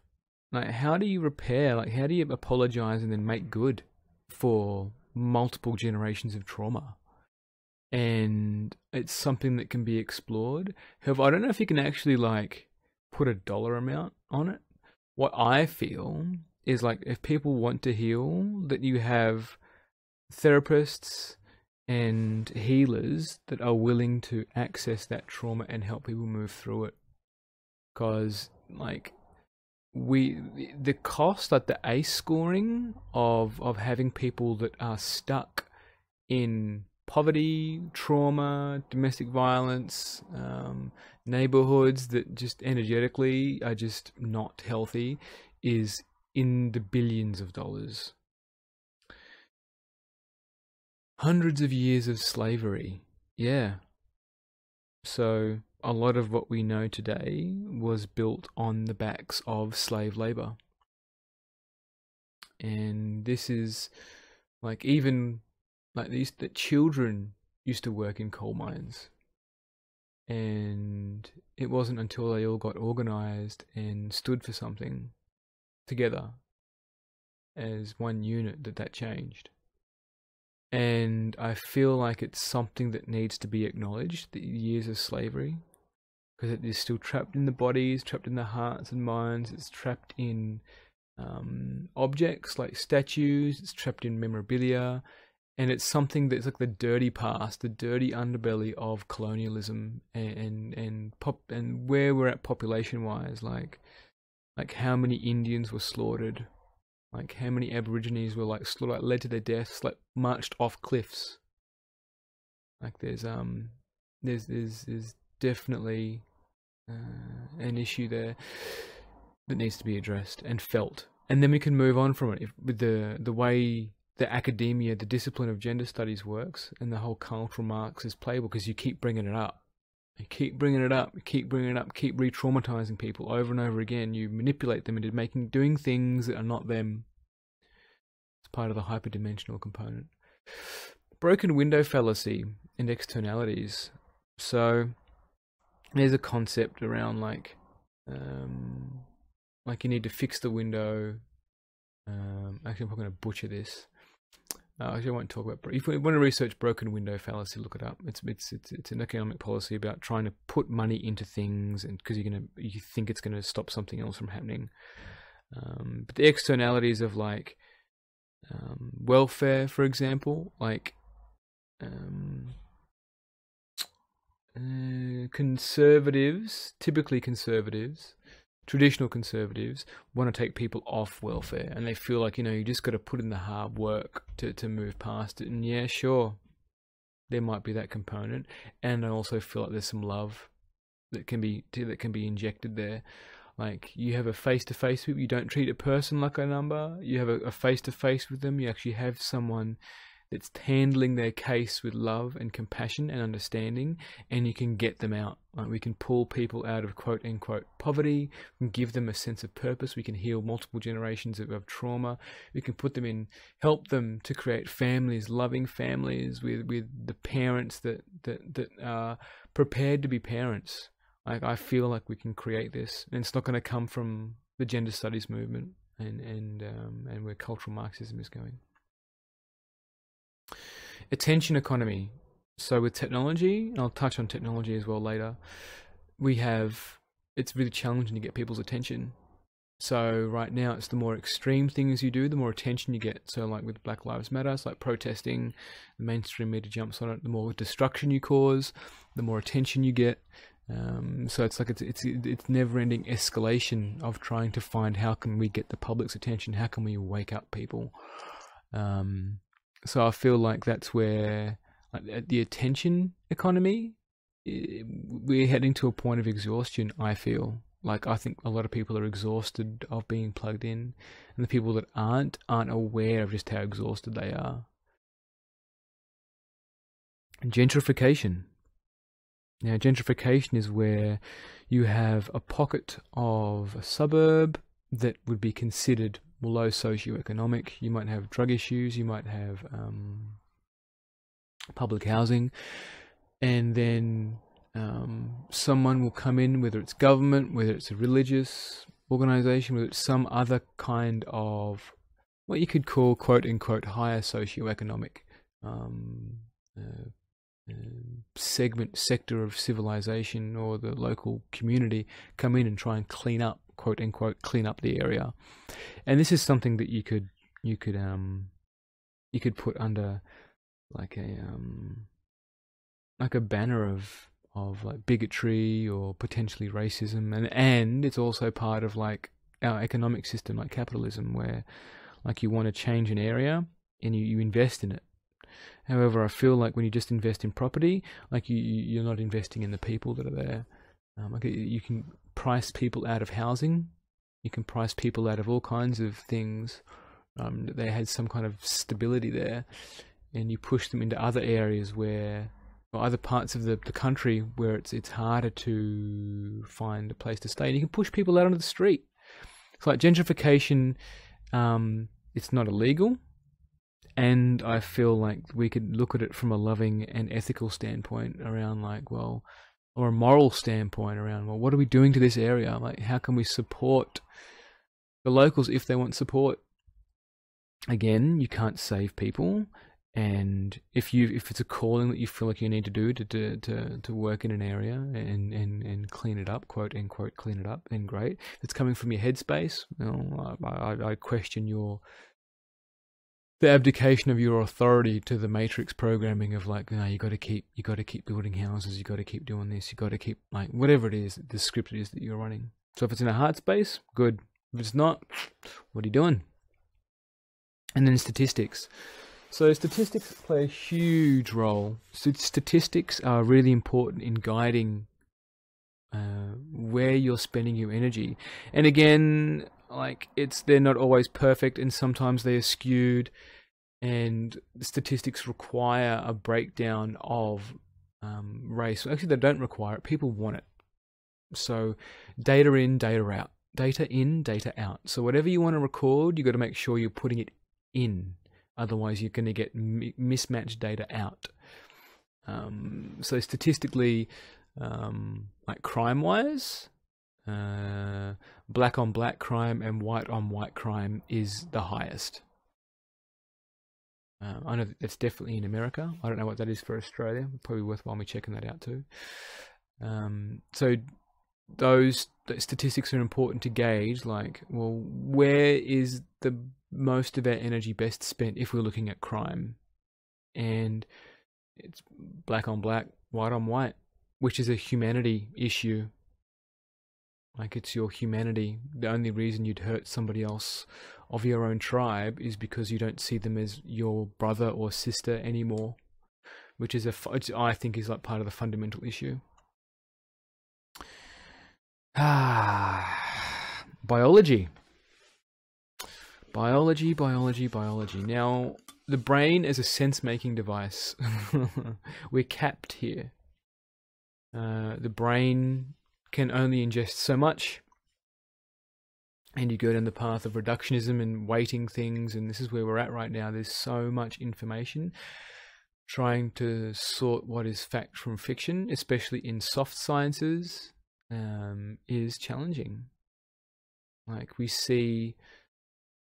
how do you repair, like how do you apologize and then make good for multiple generations of trauma? And it's something that can be explored. However, I don't know if you can actually like put a dollar amount on it. What I feel is like, if people want to heal, that you have therapists and healers that are willing to access that trauma and help people move through it. Because like the cost, like the ACE scoring of having people that are stuck in poverty, trauma, domestic violence, neighborhoods that just energetically are just not healthy, is in the billions of dollars. Hundreds of years of slavery. Yeah. So a lot of what we know today was built on the backs of slave labor. And this is like, even like that children used to work in coal mines. And it wasn't until they all got organized and stood for something together as one unit that changed. And I feel like it's something that needs to be acknowledged, the years of slavery, because it is still trapped in the bodies, trapped in the hearts and minds. It's trapped in objects like statues, it's trapped in memorabilia, and it's something that's like the dirty past, the dirty underbelly of colonialism and where we're at population wise, like how many Indians were slaughtered, like how many Aborigines were like slaughtered, led to their deaths, like marched off cliffs. Like there's definitely an issue there that needs to be addressed and felt, and then we can move on from it with the way the academia, the discipline of gender studies works, and the whole cultural Marxist playbook, because you keep bringing it up. You keep bringing it up, keep bringing it up, keep re-traumatizing people over and over again. You manipulate them into doing things that are not them. It's part of the hyperdimensional component. Broken window fallacy and externalities. So there's a concept around like you need to fix the window. Actually, I'm probably going to butcher this. Actually, I won't talk about. If you want to research broken window fallacy, look it up. It's an economic policy about trying to put money into things, and because you think it's gonna stop something else from happening. But the externalities of like welfare, for example, like conservatives, typically conservatives, traditional conservatives want to take people off welfare, and they feel like, you just got to put in the hard work to move past it. And yeah, sure, there might be that component, and I also feel like there's some love that can be injected there. Like, you have a face-to-face with, you don't treat a person like a number. You have a face-to-face with them. You actually have someone that's handling their case with love and compassion and understanding, and you can get them out. Like, we can pull people out of quote-unquote poverty, we can give them a sense of purpose, we can heal multiple generations of trauma, we can put them in, help them to create families, loving families with the parents that are prepared to be parents. Like, I feel like we can create this, and it's not going to come from the gender studies movement and where cultural Marxism is going. Attention economy. So with technology, and I'll touch on technology as well later, it's really challenging to get people's attention. So right now, it's the more extreme things you do, the more attention you get. So like with Black Lives Matter, it's like protesting, the mainstream media jumps on it. The more destruction you cause, the more attention you get. So it's like it's never-ending escalation of trying to find how can we get the public's attention, how can we wake up people. So I feel like that's where, like, the attention economy, we're heading to a point of exhaustion, I feel. Like, I think a lot of people are exhausted of being plugged in, and the people that aren't aware of just how exhausted they are. Gentrification. Now, gentrification is where you have a pocket of a suburb that would be considered low socioeconomic. You might have drug issues, you might have public housing, and then someone will come in, whether it's government, whether it's a religious organization, whether it's some other kind of what you could call quote-unquote higher socioeconomic sector of civilization or the local community, come in and try and clean up, quote unquote, clean up the area. And this is something that you could put under like a banner of like bigotry or potentially racism, and it's also part of like our economic system, like capitalism, where like you want to change an area and you invest in it. However, I feel like when you just invest in property, like you're not investing in the people that are there. Like you can price people out of housing, you can price people out of all kinds of things. They had some kind of stability there, and you push them into other areas where, or other parts of the country where it's harder to find a place to stay, and you can push people out onto the street. It's like gentrification. It's not illegal. And I feel like we could look at it from a loving and ethical standpoint around like, well, or a moral standpoint around, well, what are we doing to this area? Like, how can we support the locals if they want support? Again, you can't save people. And if it's a calling that you feel like you need to do to work in an area and clean it up, quote unquote, clean it up, then great. If it's coming from your headspace, well, I question the abdication of your authority to the matrix programming of like, no, you got to keep building houses, you got to keep doing this, you got to keep like whatever it is, the script it is that you're running. So if it's in a heart space, good. If it's not, what are you doing? And then statistics. So statistics play a huge role. So statistics are really important in guiding where you're spending your energy. And again, like they're not always perfect, and sometimes they are skewed, and statistics require a breakdown of race. Actually, they don't require it. People want it. So data in, data out. Data in, data out. So whatever you want to record, you've got to make sure you're putting it in. Otherwise, you're going to get mismatched data out. So statistically, like crime-wise, black on black crime and white on white crime is the highest. I know that's definitely in America. I don't know what that is for Australia. Probably worthwhile me checking that out too. So those statistics are important to gauge, like, well, where is the most of our energy best spent if we're looking at crime? And it's black on black, white on white, which is a humanity issue. Like, it's your humanity. The only reason you'd hurt somebody else of your own tribe is because you don't see them as your brother or sister anymore, which is I think is like part of the fundamental issue. Biology. Now, the brain as a sense-making device. We're capped here. The brain can only ingest so much, and you go down the path of reductionism and weighting things, and this is where we're at right now. There's so much information. Trying to sort what is fact from fiction, especially in soft sciences, is challenging. Like, we see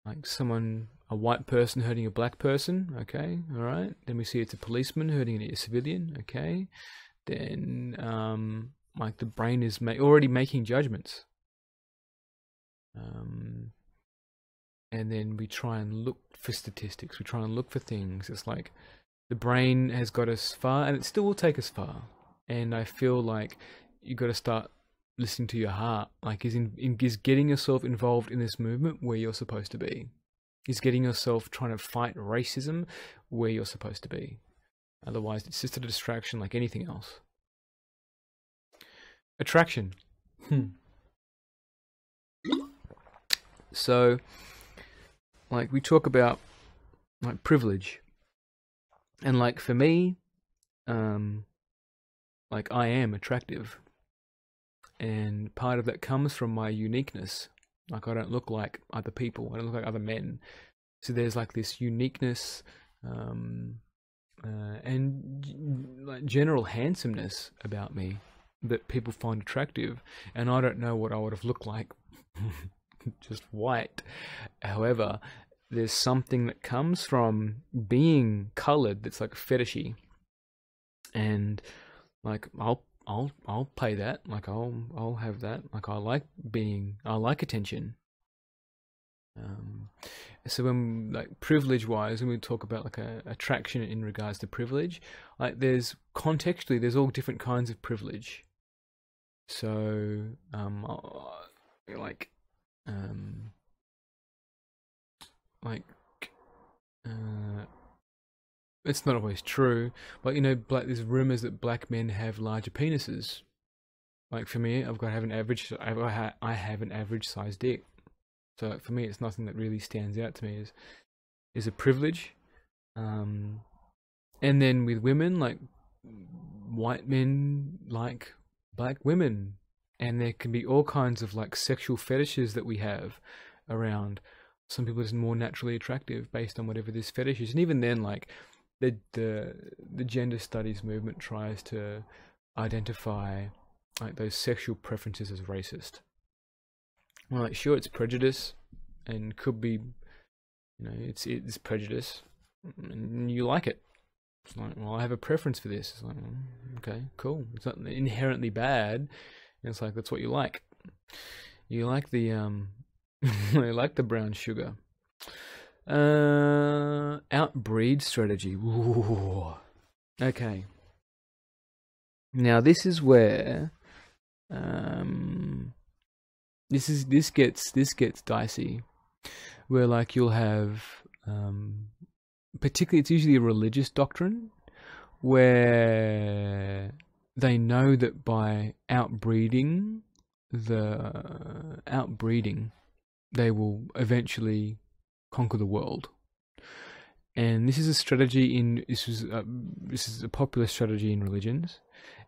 like a white person hurting a black person, okay, all right. Then we see it's a policeman hurting a civilian, okay. Then like the brain is already making judgments. And then we try and look for statistics, we try and look for things. It's like the brain has got us far, and it still will take us far. And I feel like you've got to start listening to your heart. Like, is getting yourself involved in this movement where you're supposed to be. is getting yourself trying to fight racism where you're supposed to be. Otherwise, it's just a distraction like anything else. Attraction. So, like, we talk about like privilege, and like for me, like I am attractive, and part of that comes from my uniqueness. Like I don't look like other people, I don't look like other men, so there's like this uniqueness and like general handsomeness about me that people find attractive, and I don't know what I would have looked like just white. However, there's something that comes from being colored that's like fetishy, and like I'll pay that. Like I'll have that. Like I like attention. So when like privilege wise, when we talk about like a attraction in regards to privilege, like there's contextually there's all different kinds of privilege. So it's not always true, but you know, there's rumors that black men have larger penises. Like for me, I have an average sized dick. So like, for me, it's nothing that really stands out to me is a privilege. And then with women, like white men like black women, and there can be all kinds of like sexual fetishes that we have around. Some people are just more naturally attractive based on whatever this fetish is, and even then, like the gender studies movement tries to identify like those sexual preferences as racist. Well, like sure, it's prejudice, and could be, you know, it's prejudice, and you like it. It's like, well, I have a preference for this. It's like, okay, cool. It's not inherently bad. And it's like that's what you like. You like the you like the brown sugar. Outbreed strategy. Ooh. Okay. Now this is where this gets dicey, where like you'll have particularly it's usually a religious doctrine where they know that by outbreeding they will eventually conquer the world. And this is a strategy this is a popular strategy in religions,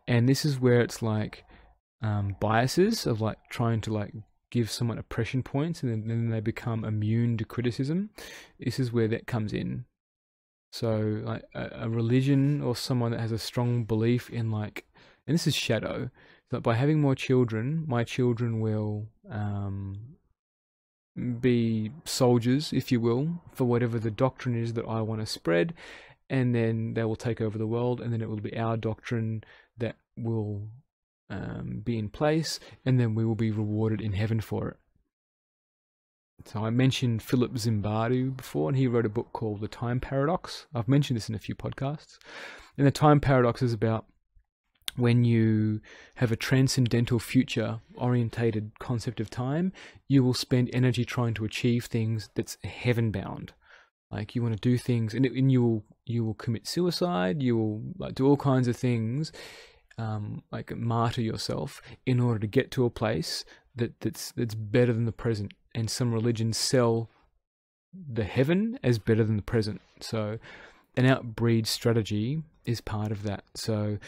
and this is where it's like biases of like trying to like give someone oppression points, and then they become immune to criticism. This is where that comes in. So like a religion or someone that has a strong belief in like, and this is shadow, that by having more children, my children will be soldiers, if you will, for whatever the doctrine is that I want to spread, and then they will take over the world, and then it will be our doctrine that will be in place, and then we will be rewarded in heaven for it. So I mentioned Philip Zimbardo before, and he wrote a book called The Time Paradox. I've mentioned this in a few podcasts. And the time paradox is about when you have a transcendental future orientated concept of time, you will spend energy trying to achieve things that's heaven bound. Like you want to do things, and you will commit suicide, you will like do all kinds of things, like martyr yourself in order to get to a place that's better than the present. And some religions sell the heaven as better than the present. So an outbreed strategy is part of that. So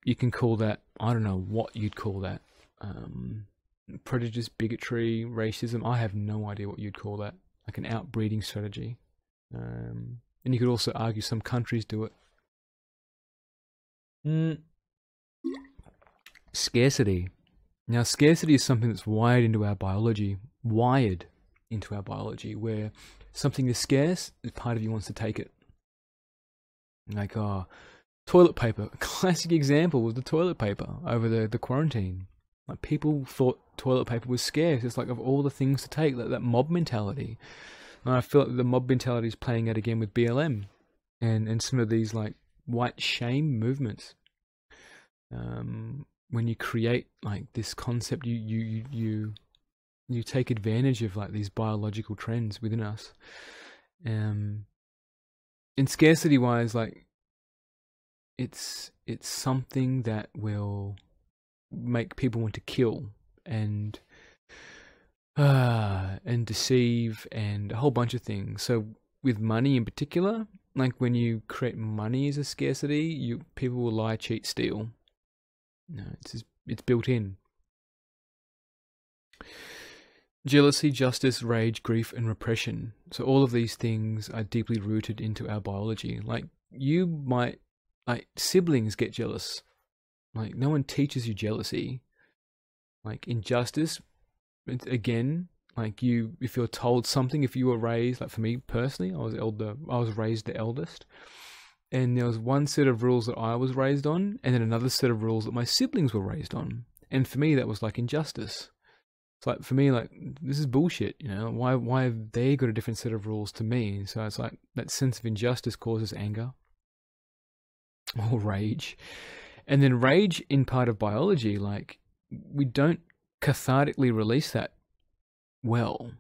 you can call that, I don't know what you'd call that, prejudice, bigotry, racism. I have no idea what you'd call that, like an outbreeding strategy. And you could also argue some countries do it. Scarcity. Now, scarcity is something that's wired into our biology, where something is scarce, part of you wants to take it. Like, toilet paper. A classic example was the toilet paper over the quarantine. Like, people thought toilet paper was scarce. It's like, of all the things to take, that mob mentality. And I feel like the mob mentality is playing out again with BLM and some of these, like, white shame movements. When you create like this concept, you take advantage of like these biological trends within us, In scarcity wise, like it's something that will make people want to kill and deceive and a whole bunch of things. So with money in particular, like when you create money as a scarcity, people will lie, cheat, steal. No, it's built in. Jealousy, justice, rage, grief, and repression. So all of these things are deeply rooted into our biology. Like siblings get jealous. Like no one teaches you jealousy. Like injustice, again, like if you're told something, if you were raised, like for me personally, I was raised the eldest. And there was one set of rules that I was raised on, and then another set of rules that my siblings were raised on. And for me, that was like injustice. It's like, for me, like, this is bullshit, you know? Why have they got a different set of rules to me? So it's like, that sense of injustice causes anger or rage. And then rage in part of biology, like, we don't cathartically release that well.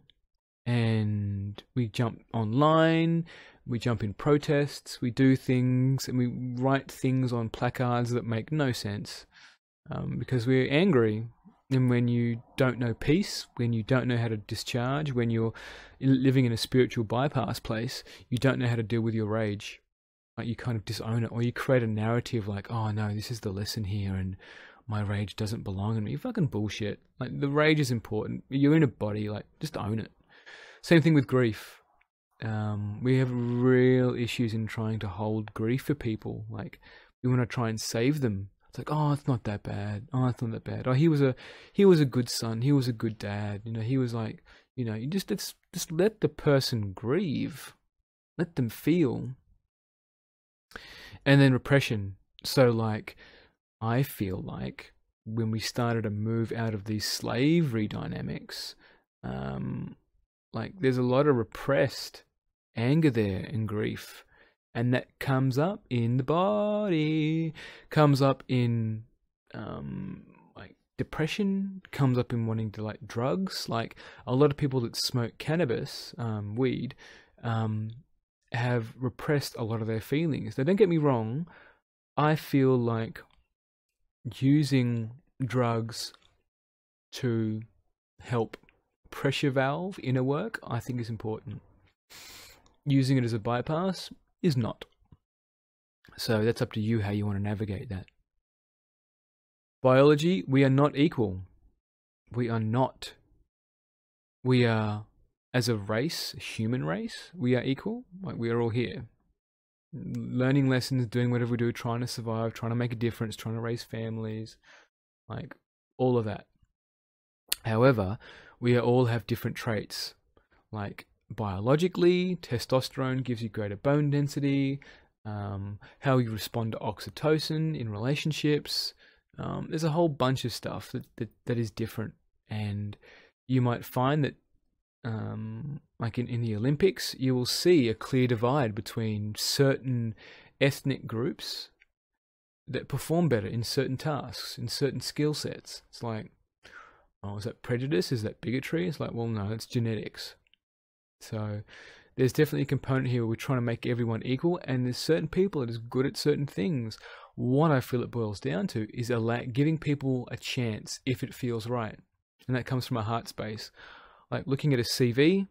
And we jump online, we jump in protests, we do things, and we write things on placards that make no sense because we're angry. And when you don't know peace, when you don't know how to discharge, when you're living in a spiritual bypass place, you don't know how to deal with your rage. Like you kind of disown it, or you create a narrative like, oh no, this is the lesson here and my rage doesn't belong in me. Fucking bullshit. Like the rage is important. You're in a body, like just own it. Same thing with grief. We have real issues in trying to hold grief for people. Like we want to try and save them. It's like, oh, it's not that bad. Oh, it's not that bad. Oh, he was a good son. He was a good dad. You know, he was like, you know, you just let the person grieve. Let them feel. And then repression. So like, I feel like when we started to move out of these slavery dynamics, like there's a lot of repressed anger there and grief. And that comes up in the body, comes up in like depression, comes up in wanting to like drugs. Like a lot of people that smoke cannabis, weed, have repressed a lot of their feelings. Now, don't get me wrong, I feel like using drugs to help pressure valve inner work, I think is important. Using it as a bypass is not. So that's up to you how you want to navigate that. Biology, we are not equal. We are not. We are, as a race, a human race, we are equal. Like we are all here. Learning lessons, doing whatever we do, trying to survive, trying to make a difference, trying to raise families, like all of that. However, we all have different traits. Like biologically, testosterone gives you greater bone density, how you respond to oxytocin in relationships. There's a whole bunch of stuff that is different. And you might find that like in the Olympics, you will see a clear divide between certain ethnic groups that perform better in certain tasks, in certain skill sets. It's like, oh, is that prejudice? Is that bigotry? It's like, well, no, it's genetics. So there's definitely a component here where we're trying to make everyone equal, and there's certain people that is good at certain things. What I feel it boils down to is giving people a chance if it feels right. And that comes from a heart space. Like looking at a CV,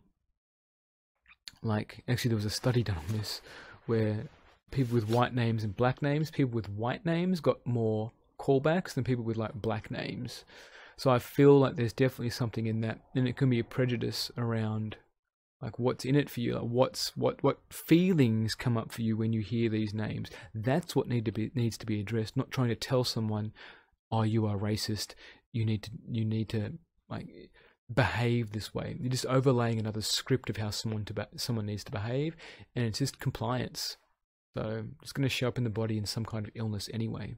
like actually there was a study done on this where people with white names and black names, people with white names got more callbacks than people with like black names. So I feel like there's definitely something in that, and it can be a prejudice around like what's in it for you, like what feelings come up for you when you hear these names. That's what needs to be addressed. Not trying to tell someone, oh, you are racist. You need to like behave this way. You're just overlaying another script of how someone needs to behave, and it's just compliance. So it's going to show up in the body in some kind of illness anyway.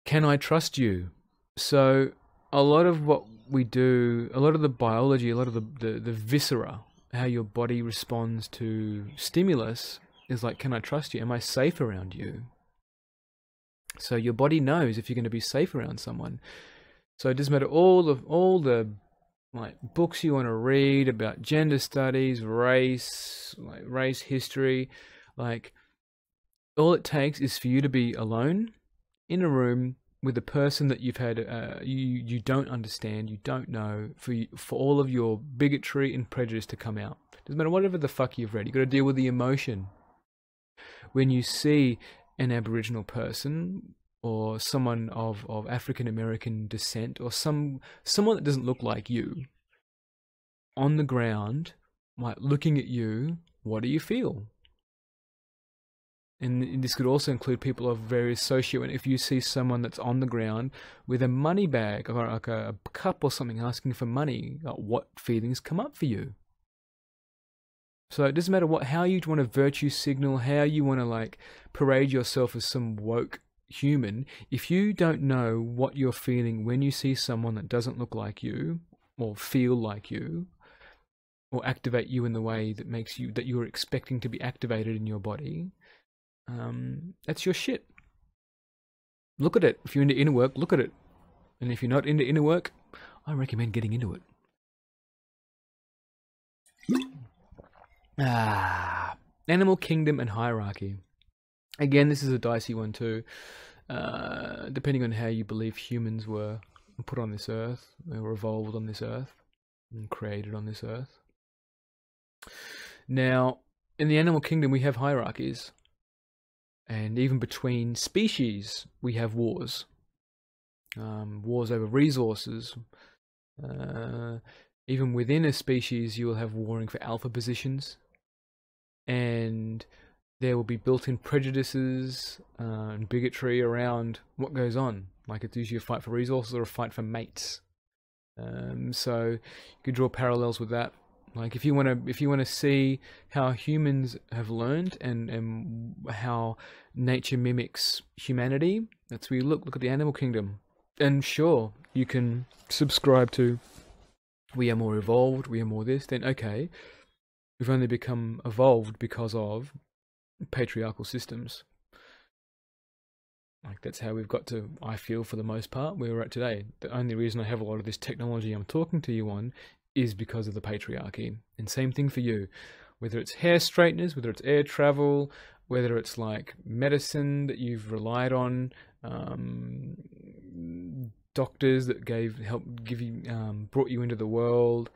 Can I trust you? So a lot of what we do, a lot of the biology, a lot of the viscera, how your body responds to stimulus is like, can I trust you? Am I safe around you? So your body knows if you're going to be safe around someone. So it doesn't matter all the like books you want to read about gender studies, race, like race history. Like, all it takes is for you to be alone in a room with a person that you've had you don't understand, you don't know, for all of your bigotry and prejudice to come out. Doesn't matter whatever the fuck you've read. You've got to deal with the emotion when you see an Aboriginal person or someone of African American descent, or someone that doesn't look like you on the ground, like looking at you. What do you feel? And this could also include people of various socio. And if you see someone that's on the ground with a money bag or like a cup or something asking for money, like, what feelings come up for you? So it doesn't matter how you want to virtue signal, how you want to like parade yourself as some woke human. If you don't know what you're feeling when you see someone that doesn't look like you or feel like you or activate you in the way that makes you, that you're expecting to be activated in your body, that's your shit. Look at it. If you're into inner work, look at it. And if you're not into inner work, I recommend getting into it. Animal kingdom and hierarchy. Again, this is a dicey one too. Depending on how you believe humans were put on this earth, they were evolved on this earth and created on this earth. Now, in the animal kingdom, we have hierarchies. And even between species, we have wars. Wars over resources. Even within a species, you will have warring for alpha positions. And there will be built-in prejudices and bigotry around what goes on. Like, it's usually a fight for resources or a fight for mates. So you could draw parallels with that. Like, if you want to see how humans have learned and how nature mimics humanity, that's where you look at the animal kingdom. And sure, you can subscribe to we are more evolved, we are more this, then okay, we've only become evolved because of patriarchal systems. Like, that's how we've got to, I feel, for the most part, where we're at today. The only reason I have a lot of this technology I'm talking to you on is because of the patriarchy. And same thing for you. Whether it's hair straighteners, whether it's air travel, whether it's like medicine that you've relied on, doctors that brought you into the world,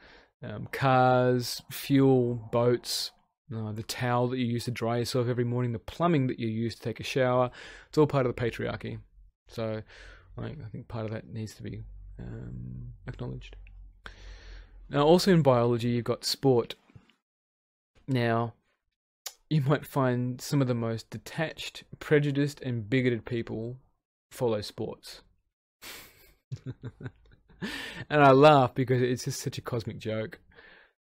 cars, fuel, boats, the towel that you use to dry yourself every morning, the plumbing that you use to take a shower, it's all part of the patriarchy. So I think part of that needs to be acknowledged. Now, also in biology, you've got sport. Now, you might find some of the most detached, prejudiced, and bigoted people follow sports. And I laugh because it's just such a cosmic joke.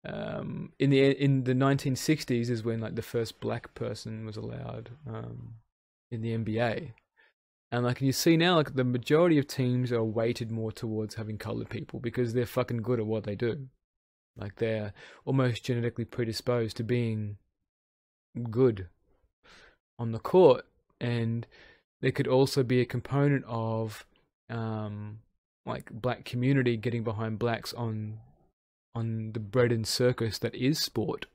In the 1960s is when like the first black person was allowed in the NBA. And like you see now, like the majority of teams are weighted more towards having colored people because they're fucking good at what they do. Like, they're almost genetically predisposed to being good on the court. And there could also be a component of like black community getting behind blacks on the bread and circus that is sport.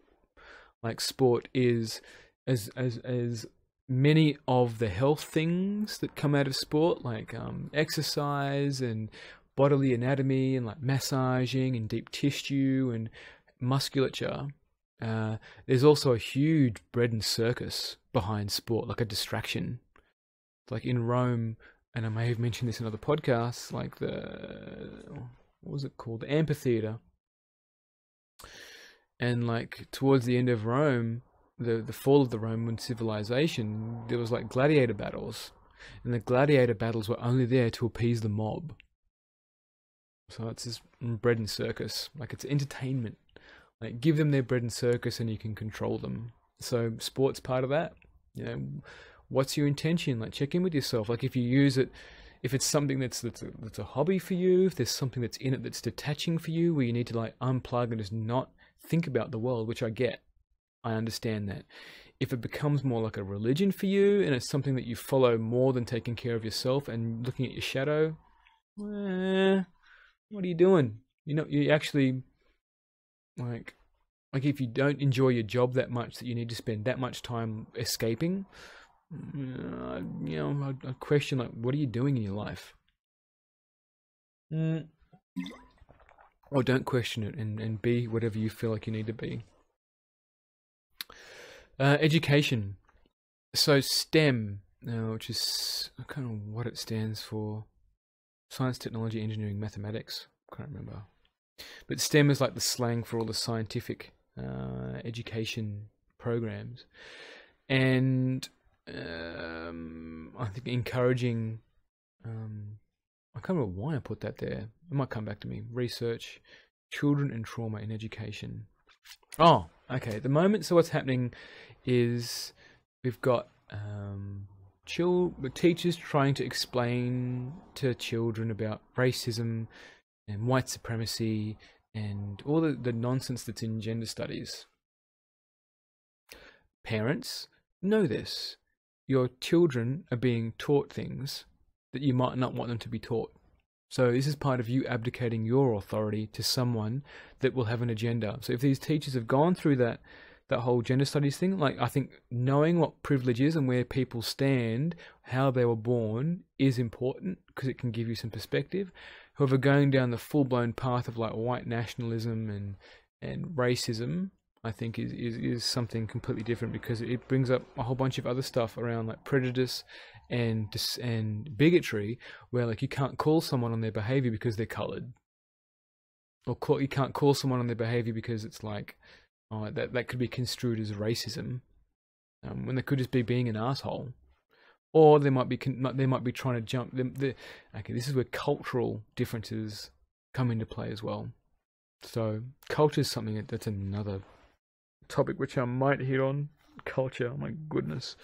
Like, sport is as many of the health things that come out of sport, like exercise and bodily anatomy and like massaging and deep tissue and musculature. There's also a huge bread and circus behind sport, like a distraction. Like in Rome, and I may have mentioned this in other podcasts, like what was it called? The amphitheater. And like towards the end of Rome, the fall of the Roman civilization, there was like gladiator battles, and the gladiator battles were only there to appease the mob. So it's this bread and circus, like it's entertainment. Like, give them their bread and circus and you can control them. So sport's part of that. You know, what's your intention? Like, check in with yourself. Like, if you use it, if it's something that's a hobby for you, if there's something that's in it that's detaching for you, where you need to like unplug and just not think about the world, which I get. I understand that. If it becomes more like a religion for you and it's something that you follow more than taking care of yourself and looking at your shadow, what are you doing? You actually like if you don't enjoy your job that much that you need to spend that much time escaping, I question like, what are you doing in your life? Or don't question it and be whatever you feel like you need to be. Education. So STEM, which is kind of what it stands for. Science, technology, engineering, mathematics. Can't remember. But STEM is like the slang for all the scientific education programs. And I think encouraging, I can't remember why I put that there. It might come back to me. Research, children and trauma in education. Oh, okay. At the moment, so what's happening is we've got teachers trying to explain to children about racism and white supremacy and all the nonsense that's in gender studies. Parents know this. Your children are being taught things that you might not want them to be taught. So this is part of you abdicating your authority to someone that will have an agenda. So if these teachers have gone through that whole gender studies thing, like I think knowing what privilege is and where people stand, how they were born is important because it can give you some perspective. However, going down the full-blown path of like white nationalism and racism, I think is something completely different because it brings up a whole bunch of other stuff around like prejudice and bigotry, where like you can't call someone on their behavior because they're colored, or you can't call someone on their behavior because it's like that could be construed as racism, when they could just be being an asshole, or they might be trying to jump. Okay, this is where cultural differences come into play as well. So culture is something that's another topic which I might hit on. Culture, oh my goodness.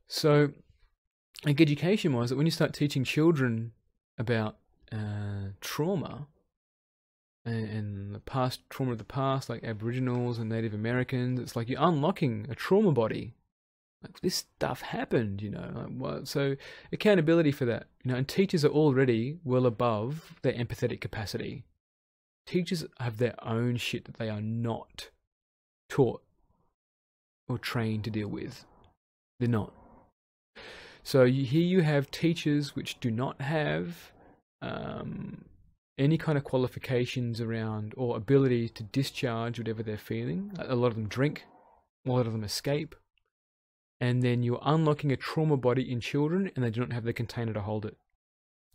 So, like education-wise, that when you start teaching children about trauma and the past trauma of the past, like Aboriginals and Native Americans, it's like you're unlocking a trauma body. Like this stuff happened, so accountability for that, and teachers are already well above their empathetic capacity. Teachers have their own shit that they are not taught or trained to deal with. They're not. So here you have teachers which do not have any kind of qualifications around or ability to discharge whatever they're feeling. A lot of them drink, a lot of them escape. And then you're unlocking a trauma body in children and they do not have the container to hold it.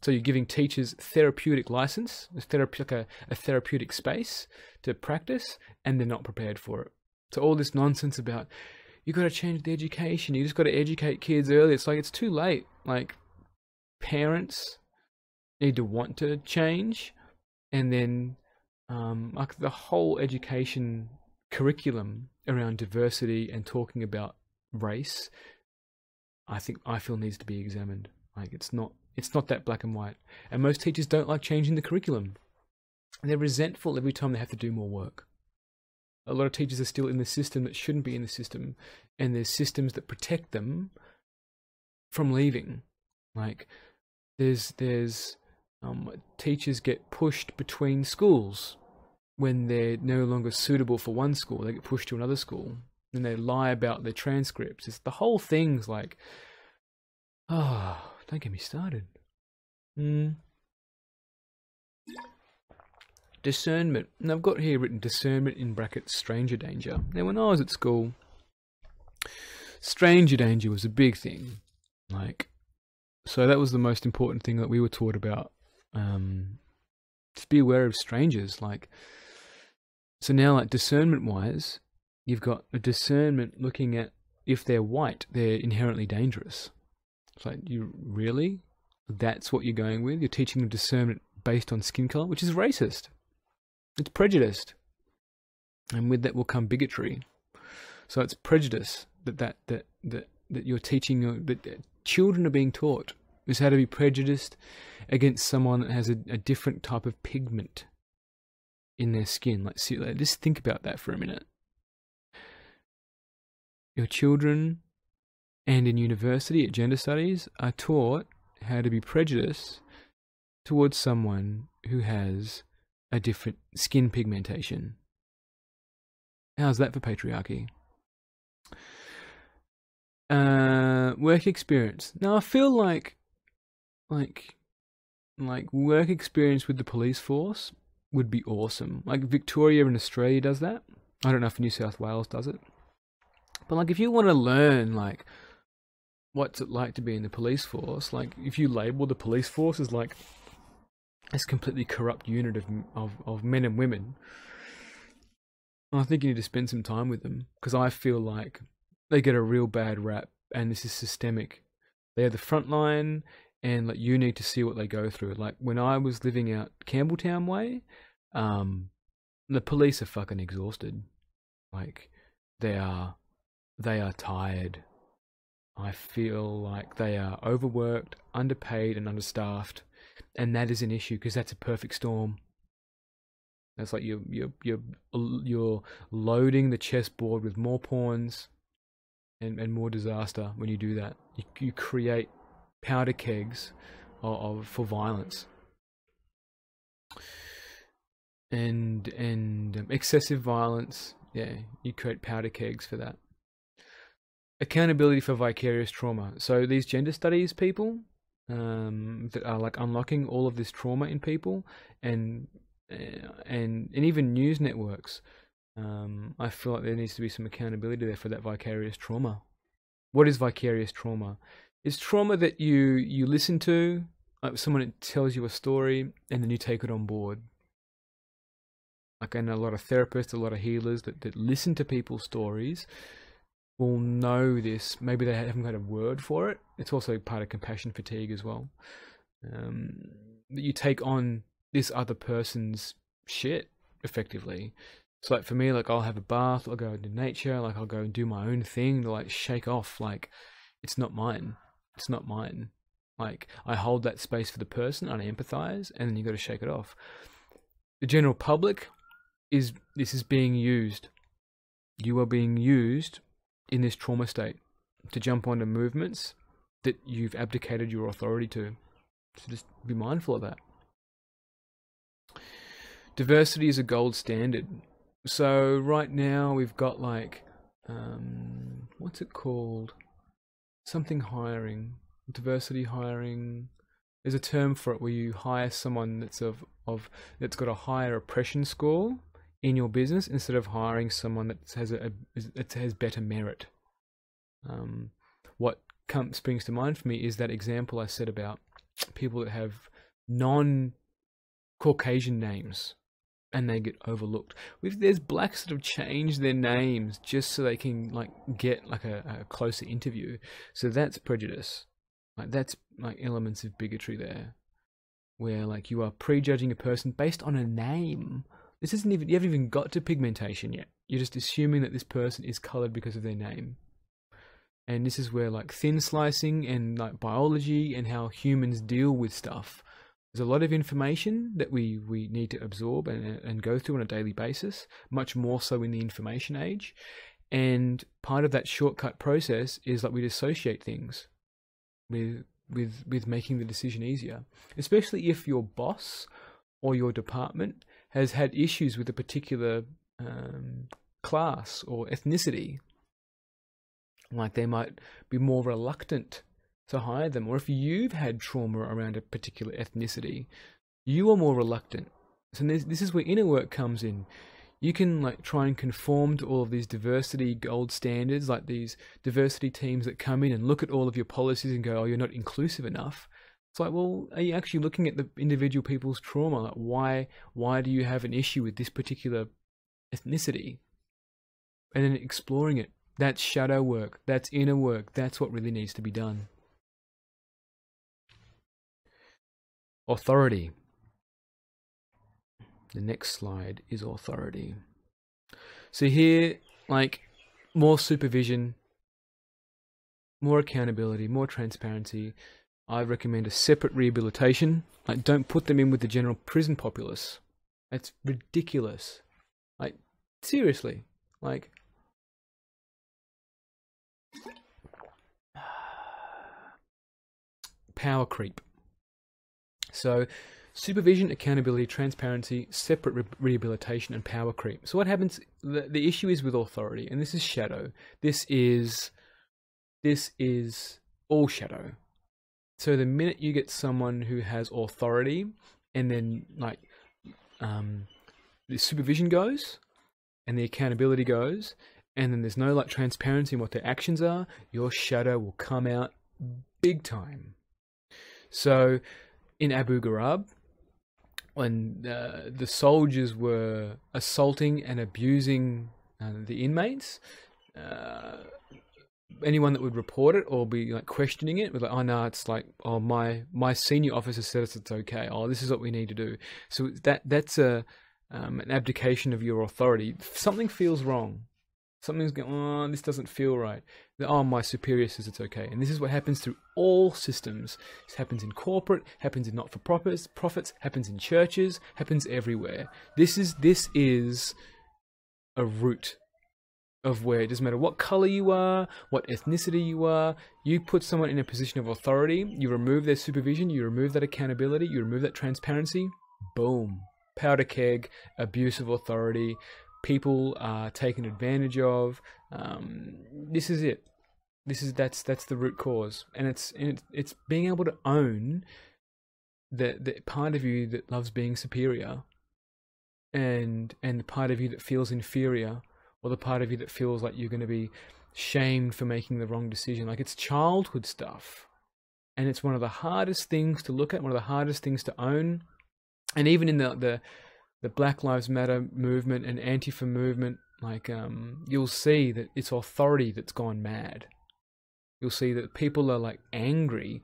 So you're giving teachers therapeutic license, a therapeutic space to practice, and they're not prepared for it. So all this nonsense about, you got to change the education, you just got to educate kids early. It's like, it's too late. Like, parents need to want to change, and then like the whole education curriculum around diversity and talking about race, I feel needs to be examined. Like, it's not that black and white. And most teachers don't like changing the curriculum. They're resentful every time they have to do more work. A lot of teachers are still in the system that shouldn't be in the system, and there's systems that protect them from leaving. Like, there's teachers get pushed between schools when they're no longer suitable for one school. They get pushed to another school, and they lie about their transcripts. It's the whole thing's like, don't get me started. Discernment. And I've got here written discernment in brackets stranger danger. Now, when I was at school, stranger danger was a big thing. Like, so that was the most important thing that we were taught about. Just be aware of strangers. Like, so now, like, discernment-wise, you've got a discernment looking at if they're white, they're inherently dangerous. It's like, you really? That's what you're going with? You're teaching them discernment based on skin color, which is racist. It's prejudiced. And with that will come bigotry. So it's prejudice that you're teaching, that children are being taught, is how to be prejudiced against someone that has a different type of pigment in their skin. Like, just think about that for a minute. Your children, and in university at gender studies, are taught how to be prejudiced towards someone who has a different skin pigmentation. How's that for patriarchy? Work experience. Now I feel like work experience with the police force would be awesome. Like Victoria in Australia does that. I don't know if New South Wales does it. But like if you want to learn like what's it like to be in the police force, like if you label the police force as like this completely corrupt unit of men and women, I think you need to spend some time with them, because I feel like they get a real bad rap, and this is systemic. They're the front line, and like you need to see what they go through. Like when I was living out Campbelltown way, the police are fucking exhausted. Like they are tired. I feel like they are overworked, underpaid, and understaffed, and that is an issue because that's a perfect storm. That's like you're loading the chessboard with more pawns and more disaster when you do that. You create powder kegs for violence and excessive violence. Yeah, you create powder kegs for that. Accountability for vicarious trauma. So these gender studies people that are like unlocking all of this trauma in people, and even news networks. I feel like there needs to be some accountability there for that vicarious trauma. What is vicarious trauma? It's trauma that you listen to, like someone tells you a story, and then you take it on board. Like I know a lot of therapists, a lot of healers that listen to people's stories will know this. Maybe they haven't got a word for it. It's also part of compassion fatigue as well. That you take on this other person's shit effectively. So like for me, like I'll have a bath, I'll go into nature, like I'll go and do my own thing to like shake off, like it's not mine. It's not mine. Like I hold that space for the person and I empathize, and then you got to shake it off. The general public this is being used. You are being used in this trauma state to jump onto movements that you've abdicated your authority to. So just be mindful of that. Diversity is a gold standard. So right now we've got like, what's it called? Something hiring, diversity hiring. There's a term for it where you hire someone that's that's got a higher oppression score in your business instead of hiring someone that has better merit. What springs to mind for me is that example I said about people that have non-Caucasian names and they get overlooked. There's blacks that have changed their names just so they can like get like a closer interview. So that's prejudice. Like that's like elements of bigotry there, where like you are prejudging a person based on a name. This isn't even, you haven't even got to pigmentation yet. You're just assuming that this person is colored because of their name. And this is where like thin slicing and like biology and how humans deal with stuff. There's a lot of information that we need to absorb and go through on a daily basis, much more so in the information age. And part of that shortcut process is that we dissociate things with making the decision easier, especially if your boss or your department has had issues with a particular class or ethnicity. Like they might be more reluctant to hire them, or if you've had trauma around a particular ethnicity, you are more reluctant. So this is where inner work comes in. You can like try and conform to all of these diversity gold standards, like these diversity teams that come in and look at all of your policies and go, oh, you're not inclusive enough. It's like, well, are you actually looking at the individual people's trauma? Like, why do you have an issue with this particular ethnicity? And then exploring it. That's shadow work. That's inner work. That's what really needs to be done. Authority. The next slide is authority. So here, like, more supervision, more accountability, more transparency. I recommend a separate rehabilitation. Like, don't put them in with the general prison populace. That's ridiculous. Like, seriously. Like, power creep. So Supervision, accountability, transparency, separate rehabilitation, and power creep. So what happens, the issue is with authority, and this is shadow. This is all shadow. So the minute you get someone who has authority, and then like the supervision goes, and the accountability goes, and then there's no like transparency in what their actions are, your shadow will come out big time. So in Abu Ghraib, when the soldiers were assaulting and abusing the inmates, anyone that would report it or be like questioning it was like, oh no, it's like, oh my senior officer said it's okay. Oh, this is what we need to do. So that's an abdication of your authority. Something feels wrong. Something's going, oh, this doesn't feel right. Oh, my superior says it's okay. And this is what happens through all systems. This happens in corporate, happens in not-for-profits, happens in churches, happens everywhere. This is a root of where it doesn't matter what color you are, what ethnicity you are, you put someone in a position of authority, you remove their supervision, you remove that accountability, you remove that transparency, boom. Powder keg, abuse of authority, people are taken advantage of. This is it. That's the root cause, and it's being able to own the part of you that loves being superior, and the part of you that feels inferior, or the part of you that feels like you're going to be shamed for making the wrong decision. Like, it's childhood stuff, and it's one of the hardest things to look at, one of the hardest things to own, and even in the Black Lives Matter movement and Antifa movement, like you'll see that it's authority that's gone mad. You'll see that people are like angry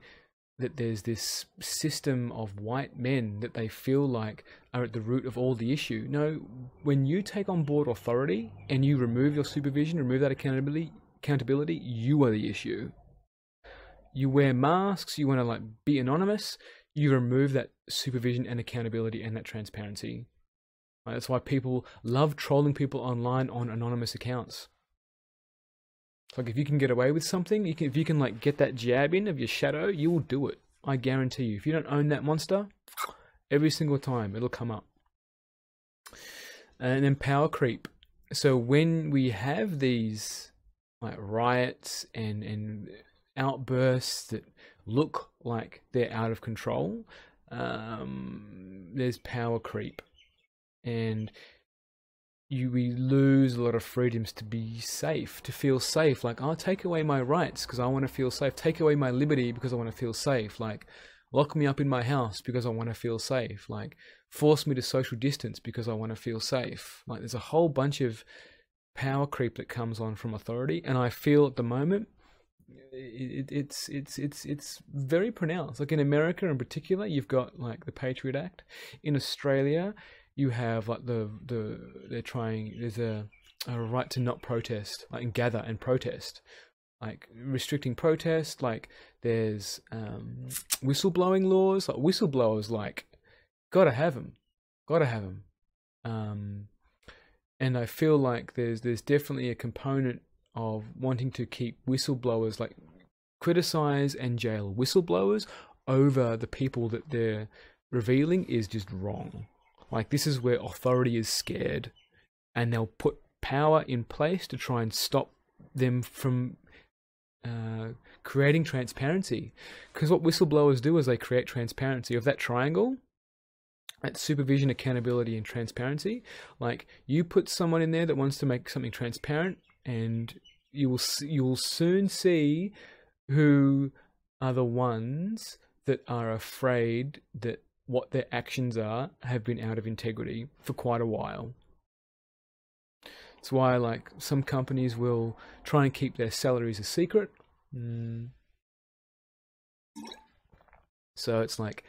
that there's this system of white men that they feel like are at the root of all the issue. No, when you take on board authority and you remove your supervision, remove that accountability, you are the issue. You wear masks, you want to like be anonymous, you remove that supervision and accountability and that transparency. Right? That's why people love trolling people online on anonymous accounts. It's like, if you can get away with something, if you can like get that jab in of your shadow, you will do it. I guarantee you. If you don't own that monster, every single time it'll come up. And then power creep. So when we have these like riots and outbursts that look like they're out of control, there's power creep. And we lose a lot of freedoms to be safe, to feel safe. Like, I'll take away my rights because I want to feel safe. Take away my liberty because I want to feel safe. Like, lock me up in my house because I want to feel safe. Like, force me to social distance because I want to feel safe. Like, there's a whole bunch of power creep that comes on from authority, and I feel at the moment it's very pronounced. Like in America in particular, you've got like the Patriot Act. In Australia, you have like there's a right to not protest, like, and gather and protest, like restricting protest. Like there's whistleblowing laws. Like whistleblowers, like, gotta have them. And I feel like there's definitely a component of wanting to keep whistleblowers, like criticize and jail whistleblowers over the people that they're revealing, is just wrong. Like, this is where authority is scared, and they'll put power in place to try and stop them from creating transparency. Because what whistleblowers do is they create transparency of that triangle. That's supervision, accountability, and transparency. Like, you put someone in there that wants to make something transparent, and you will soon see who are the ones that are afraid that what their actions are have been out of integrity for quite a while. That's why, like, some companies will try and keep their salaries a secret. So it's like,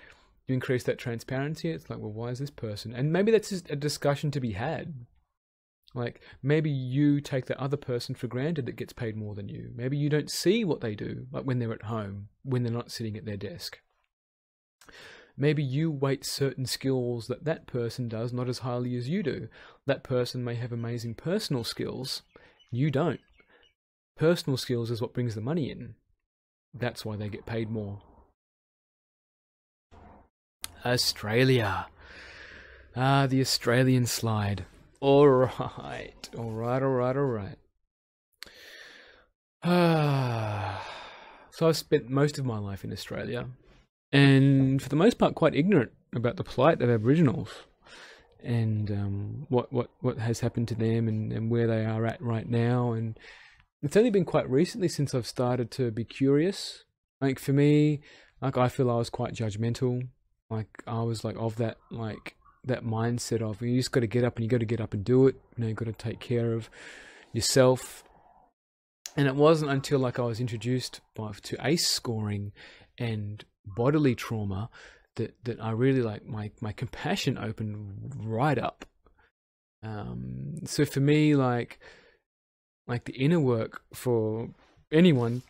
you increase that transparency, it's like, well, why is this person? And maybe that's just a discussion to be had. Like, maybe you take the other person for granted that gets paid more than you. Maybe you don't see what they do, like when they're at home, when they're not sitting at their desk. Maybe you weight certain skills that that person does not as highly as you do. That person may have amazing personal skills. You don't. Personal skills is what brings the money in. That's why they get paid more. Australia. The Australian slide. Alright. So I've spent most of my life in Australia, and for the most part quite ignorant about the plight of Aboriginals and what has happened to them and where they are at right now. And it's only been quite recently since I've started to be curious. Like for me, like I feel I was quite judgmental. Like I was like of that that mindset of you just got to get up and you got to get up and do it. You know, you got to take care of yourself. And it wasn't until like I was introduced to ACE scoring and bodily trauma that I really like my compassion opened right up. So for me, like the inner work for anyone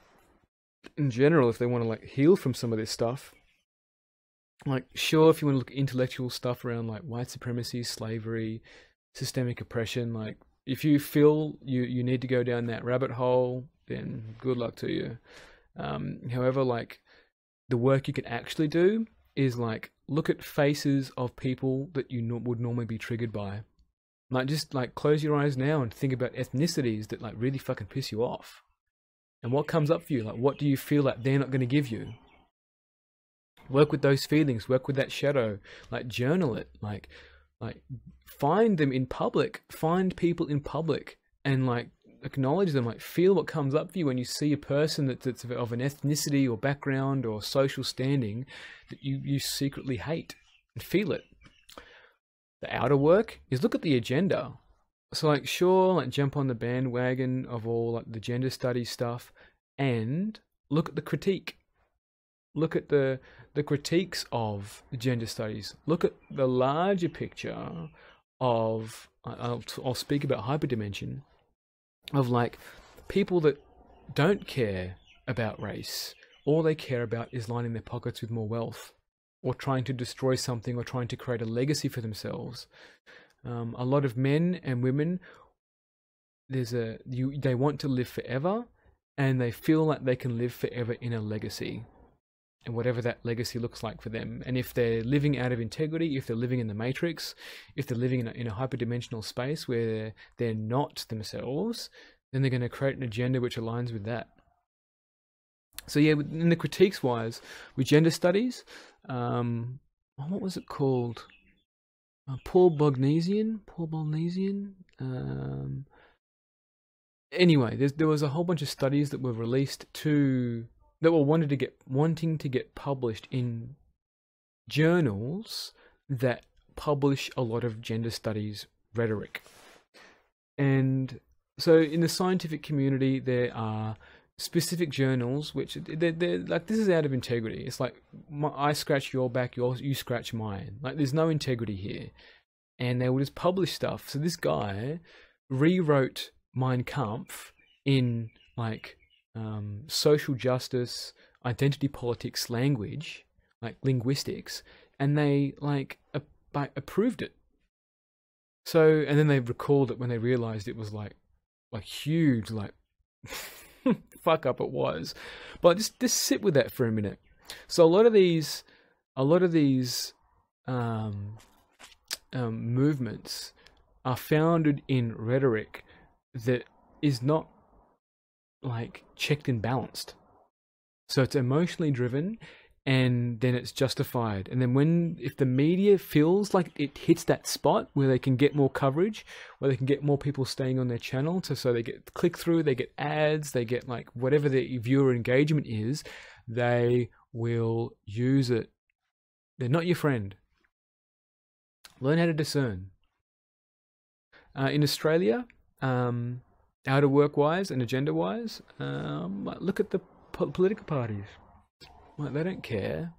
in general, if they want to like heal from some of this stuff, like sure, if you want to look at intellectual stuff around like white supremacy, slavery, systemic oppression, like if you feel you need to go down that rabbit hole, then good luck to you. However, like the work you can actually do is like look at faces of people that you would normally be triggered by. Like just like close your eyes now and think about ethnicities that like really fucking piss you off. And what comes up for you? Like what do you feel like they're not going to give you? Work with those feelings, work with that shadow, like journal it, like find them in public, find people in public and like acknowledge them, like feel what comes up for you when you see a person that's of an ethnicity or background or social standing that you secretly hate, and feel it. The outer work is look at the agenda. So like sure, like jump on the bandwagon of all like the gender studies stuff and look at the critique. Look at the critiques of gender studies. Look at the larger picture of, I'll speak about hyperdimension, of like people that don't care about race. All they care about is lining their pockets with more wealth or trying to destroy something or trying to create a legacy for themselves. A lot of men and women, they want to live forever and they feel like they can live forever in a legacy. And whatever that legacy looks like for them. And if they're living out of integrity, if they're living in the matrix, if they're living in a hyperdimensional space where they're not themselves, then they're going to create an agenda which aligns with that. So yeah, in the critiques wise, with gender studies, what was it called? Paul Bognesian? Anyway, there was a whole bunch of studies that were released that were wanting to get published in journals that publish a lot of gender studies rhetoric. And so in the scientific community, there are specific journals which they're like, this is out of integrity. It's like I scratch your back, you scratch mine. Like there's no integrity here. And they will just publish stuff. So this guy rewrote Mein Kampf in like social justice, identity politics language, like linguistics, and they like approved it. So, and then they recalled it when they realized it was like huge, like fuck up it was. But just sit with that for a minute. So a lot of these movements are founded in rhetoric that is not like checked and balanced. So it's emotionally driven and then it's justified. And then if the media feels like it hits that spot where they can get more coverage, where they can get more people staying on their channel, so they get click through, they get ads, they get like whatever the viewer engagement is, they will use it. They're not your friend. Learn how to discern. In Australia, outer work-wise and agenda-wise, look at the political parties. Like, they don't care.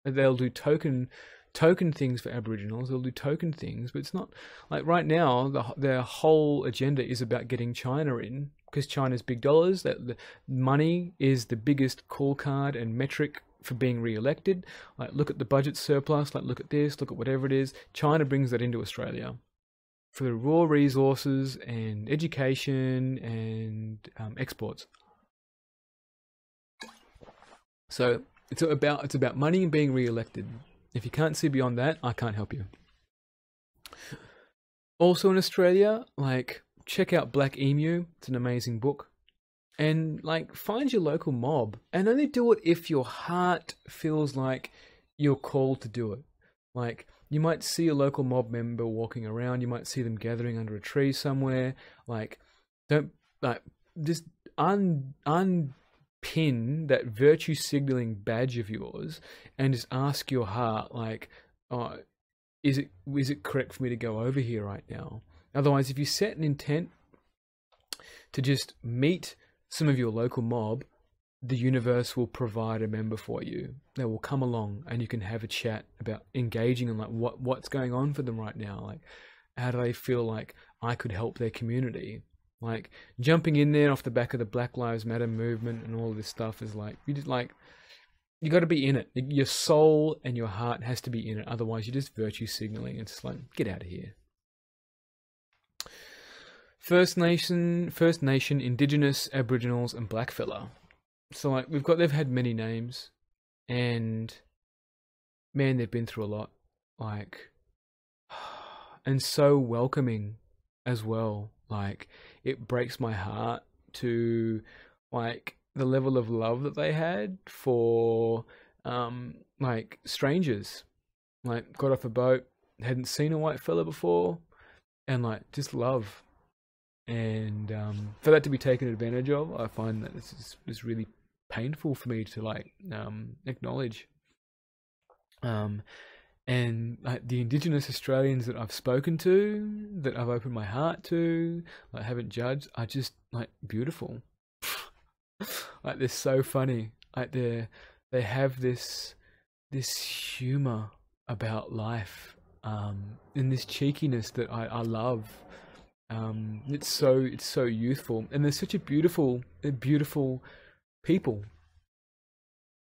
They'll do token things for Aboriginals. They'll do token things, but it's not like right now. Their whole agenda is about getting China in because China's big dollars. That the money is the biggest call card and metric for being re-elected. Like, look at the budget surplus. Like, look at this. Look at whatever it is. China brings that into Australia for the raw resources and education and exports. So it's about money and being re-elected. If you can't see beyond that, I can't help you. Also in Australia, like, check out Black Emu. It's an amazing book. And, like, find your local mob. And only do it if your heart feels like you're called to do it. Like, you might see a local mob member walking around. You might see them gathering under a tree somewhere. Like, don't, like, just unpin that virtue signaling badge of yours and just ask your heart, like, oh, is it correct for me to go over here right now? Otherwise, if you set an intent to just meet some of your local mob, the universe will provide a member for you. They will come along and you can have a chat about engaging in, like, what's going on for them right now. Like, how do they feel like I could help their community? Like, jumping in there off the back of the Black Lives Matter movement and all of this stuff is like, you got to be in it. Your soul and your heart has to be in it. Otherwise, you're just virtue signaling. It's like, get out of here. First Nation, Indigenous, Aboriginals, and Blackfella. So, like, they've had many names, and man, they've been through a lot. Like, and so welcoming as well. Like, it breaks my heart to, like, the level of love that they had for, like, strangers. Like, got off a boat, hadn't seen a white fella before, and, like, just love. And for that to be taken advantage of, I find that it's really painful for me to, like, acknowledge. And, like, the Indigenous Australians that I've spoken to, that I've opened my heart to, like, haven't judged, are just, like, beautiful. Like, they're so funny. Like, they have this humor about life, and this cheekiness that I love. It's so youthful, and they're such beautiful people,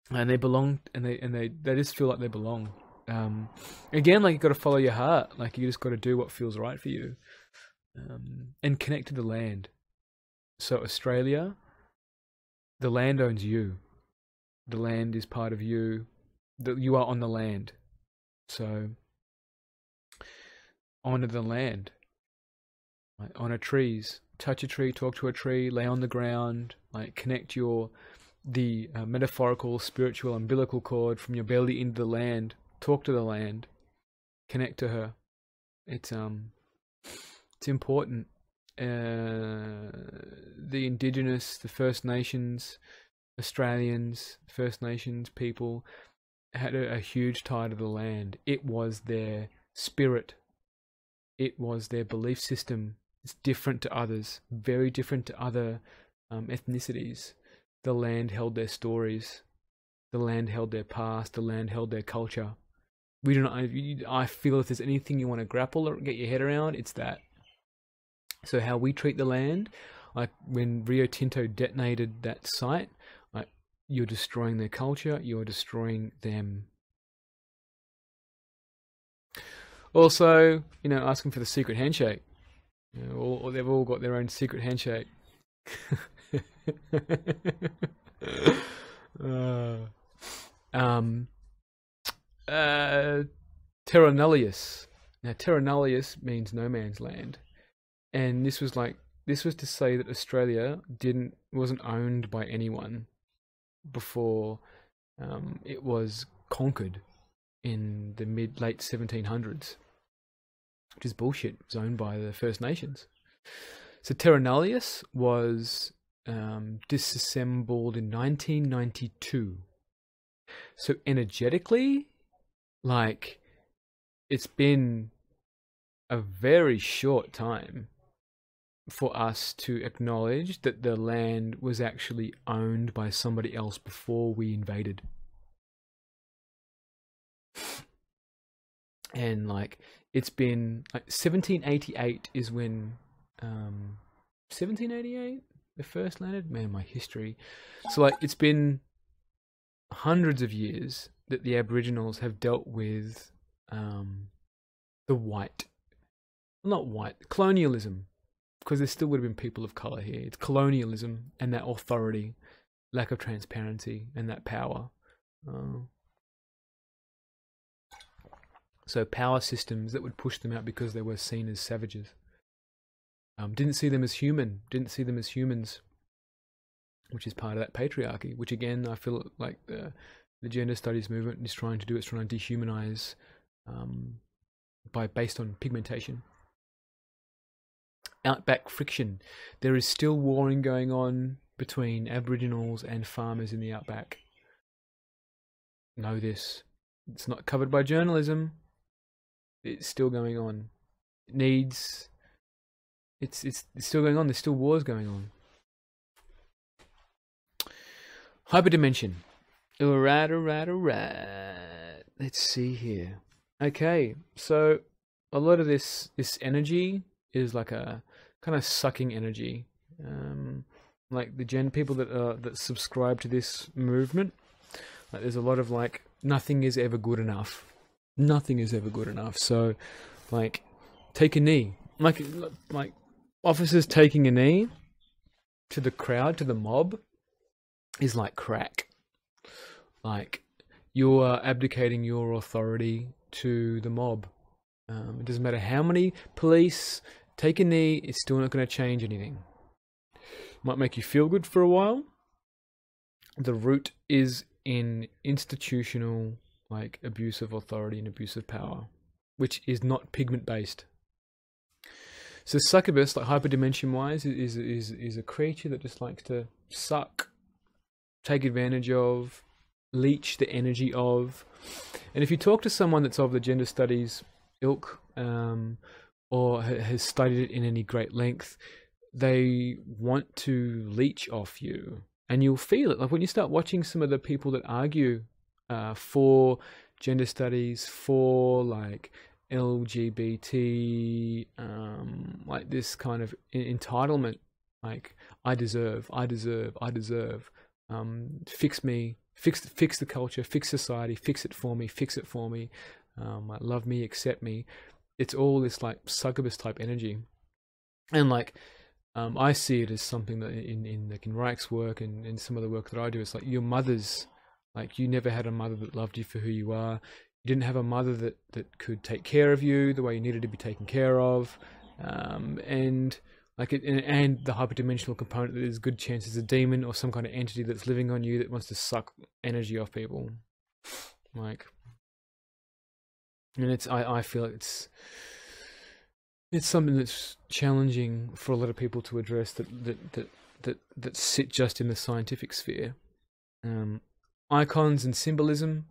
and they belong, and they just feel like they belong. Again, like, you got to follow your heart. Like, you just got to do what feels right for you, and connect to the land. So Australia, the land owns you. The land is part of you. You are on the land. So honor the land. Like, honor trees. Touch a tree, talk to a tree, lay on the ground. Like, connect the metaphorical, spiritual, umbilical cord from your belly into the land. Talk to the land. Connect to her. It's important. The Indigenous, the First Nations, Australians, First Nations people had a huge tie to the land. It was their spirit. It was their belief system. It's different to others, very different to other ethnicities. The land held their stories. The land held their past. The land held their culture. We do not. I feel if there's anything you want to grapple or get your head around, it's that. So how we treat the land, like when Rio Tinto detonated that site, like, you're destroying their culture. You're destroying them. Also, asking for the secret handshake. They've all got their own secret handshake. Terra Nullius. Now, Terra Nullius means no man's land, and this was to say that Australia wasn't owned by anyone before it was conquered in the late 1700s, which is bullshit. It was owned by the First Nations. So Terra Nullius was disassembled in 1992. So energetically, like, it's been a very short time for us to acknowledge that the land was actually owned by somebody else before we invaded. And, like, it's been, like, 1788 is when 1788 the first landed. Man, my history. So, like, it's been hundreds of years that the Aboriginals have dealt with the colonialism, because there still would have been people of colour here. It's colonialism and that authority, lack of transparency, and that power. So power systems that would push them out because they were seen as savages. Didn't see them as human, didn't see them as humans, which is part of that patriarchy, which again, I feel like the gender studies movement is trying to do. It's trying to dehumanize based on pigmentation. Outback friction. There is still warring going on between Aboriginals and farmers in the outback. Know this. It's not covered by journalism. It's still going on. It's still going on. There's still wars going on. Hyperdimension. Alright. Let's see here. Okay, so a lot of this energy is like a kind of sucking energy. Like the people that subscribe to this movement, like there's a lot of like, nothing is ever good enough. Nothing is ever good enough. So, like, take a knee. Like officers taking a knee to the crowd, to the mob, is like crack. Like, you are abdicating your authority to the mob. It doesn't matter how many police take a knee, it's still not going to change anything. Might make you feel good for a while. The root is in institutional, like, abuse of authority and abuse of power, which is not pigment based. So succubus, like hyperdimension wise, is a creature that just likes to suck, take advantage of, leech the energy of. And if you talk to someone that's of the gender studies ilk, or has studied it in any great length, they want to leech off you, and you'll feel it. Like when you start watching some of the people that argue for gender studies, for like LGBT, like this kind of entitlement, like I deserve, fix me, fix the culture, fix society, fix it for me, love me, accept me. It's all this like succubus type energy. And like I see it as something that in Reich's work and in some of the work that I do, it's like your mother's, like you never had a mother that loved you for who you are. You didn't have a mother that could take care of you the way you needed to be taken care of. And like and the hyperdimensional component, that there's a good chance it's a demon or some kind of entity that's living on you that wants to suck energy off people. Like, and I feel it's something that's challenging for a lot of people to address that sit just in the scientific sphere. Icons and symbolism.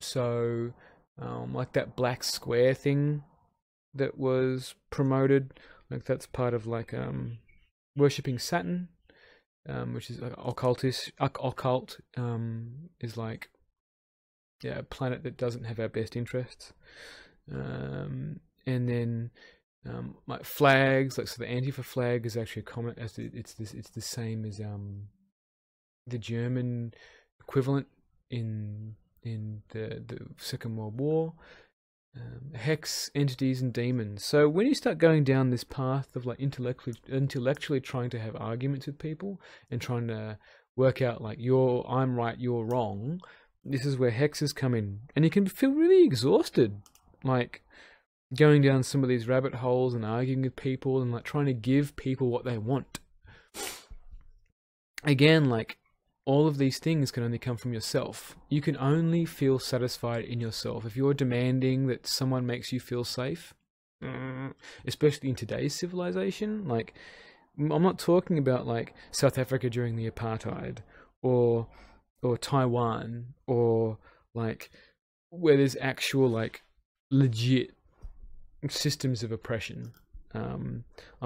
So, like that black square thing that was promoted, like that's part of like worshipping Saturn, which is like occult is like, yeah, a planet that doesn't have our best interests. And then like flags, like so the Antifa flag is actually a common, as it's the same as the German equivalent in the Second World War. Hex, entities, and demons. So when you start going down this path of like intellectually trying to have arguments with people and trying to work out like I'm right, you're wrong, this is where hexes come in, and you can feel really exhausted, like going down some of these rabbit holes and arguing with people and like trying to give people what they want. Again, like all of these things can only come from yourself. You can only feel satisfied in yourself. If you're demanding that someone makes you feel safe, especially in today's civilization, like I'm not talking about like South Africa during the Apartheid or Taiwan, or like where there's actual like legit systems of oppression. I'm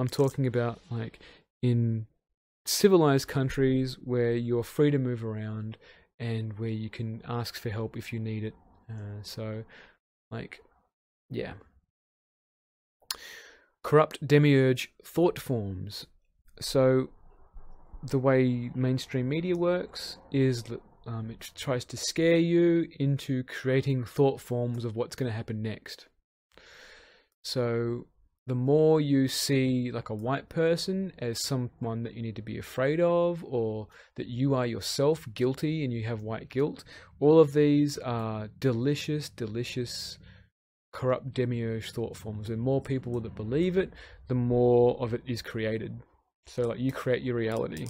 talking about like in civilized countries where you're free to move around and where you can ask for help if you need it. So like, yeah. Corrupt demiurge thought forms. So the way mainstream media works is that it tries to scare you into creating thought forms of what's going to happen next. So the more you see like a white person as someone that you need to be afraid of, or that you are yourself guilty and you have white guilt, all of these are delicious corrupt Demiurge thought forms. The more people that believe it, the more of it is created. So like you create your reality.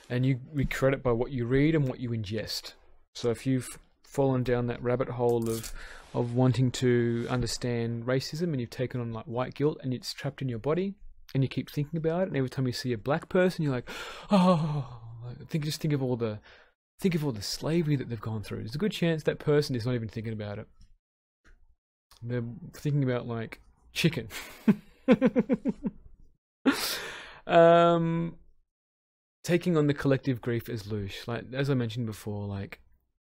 And we create it by what you read and what you ingest. So if you've fallen down that rabbit hole of wanting to understand racism, and you've taken on like white guilt, and it's trapped in your body, and you keep thinking about it, and every time you see a black person, you're like, oh, just think of all the slavery that they've gone through. There's a good chance that person is not even thinking about it. They're thinking about like chicken. Taking on the collective grief as Loosh, like as I mentioned before, like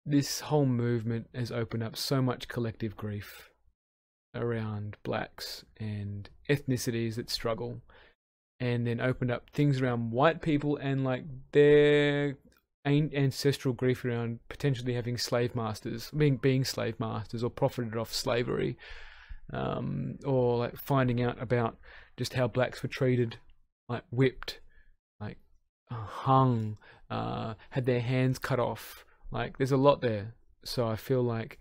this whole movement has opened up so much collective grief around blacks and ethnicities that struggle, and then opened up things around white people and like their ancestral grief around potentially having slave masters, being slave masters, or profited off slavery, or like finding out about just how blacks were treated, like whipped, like hung, had their hands cut off. Like there's a lot there. So I feel like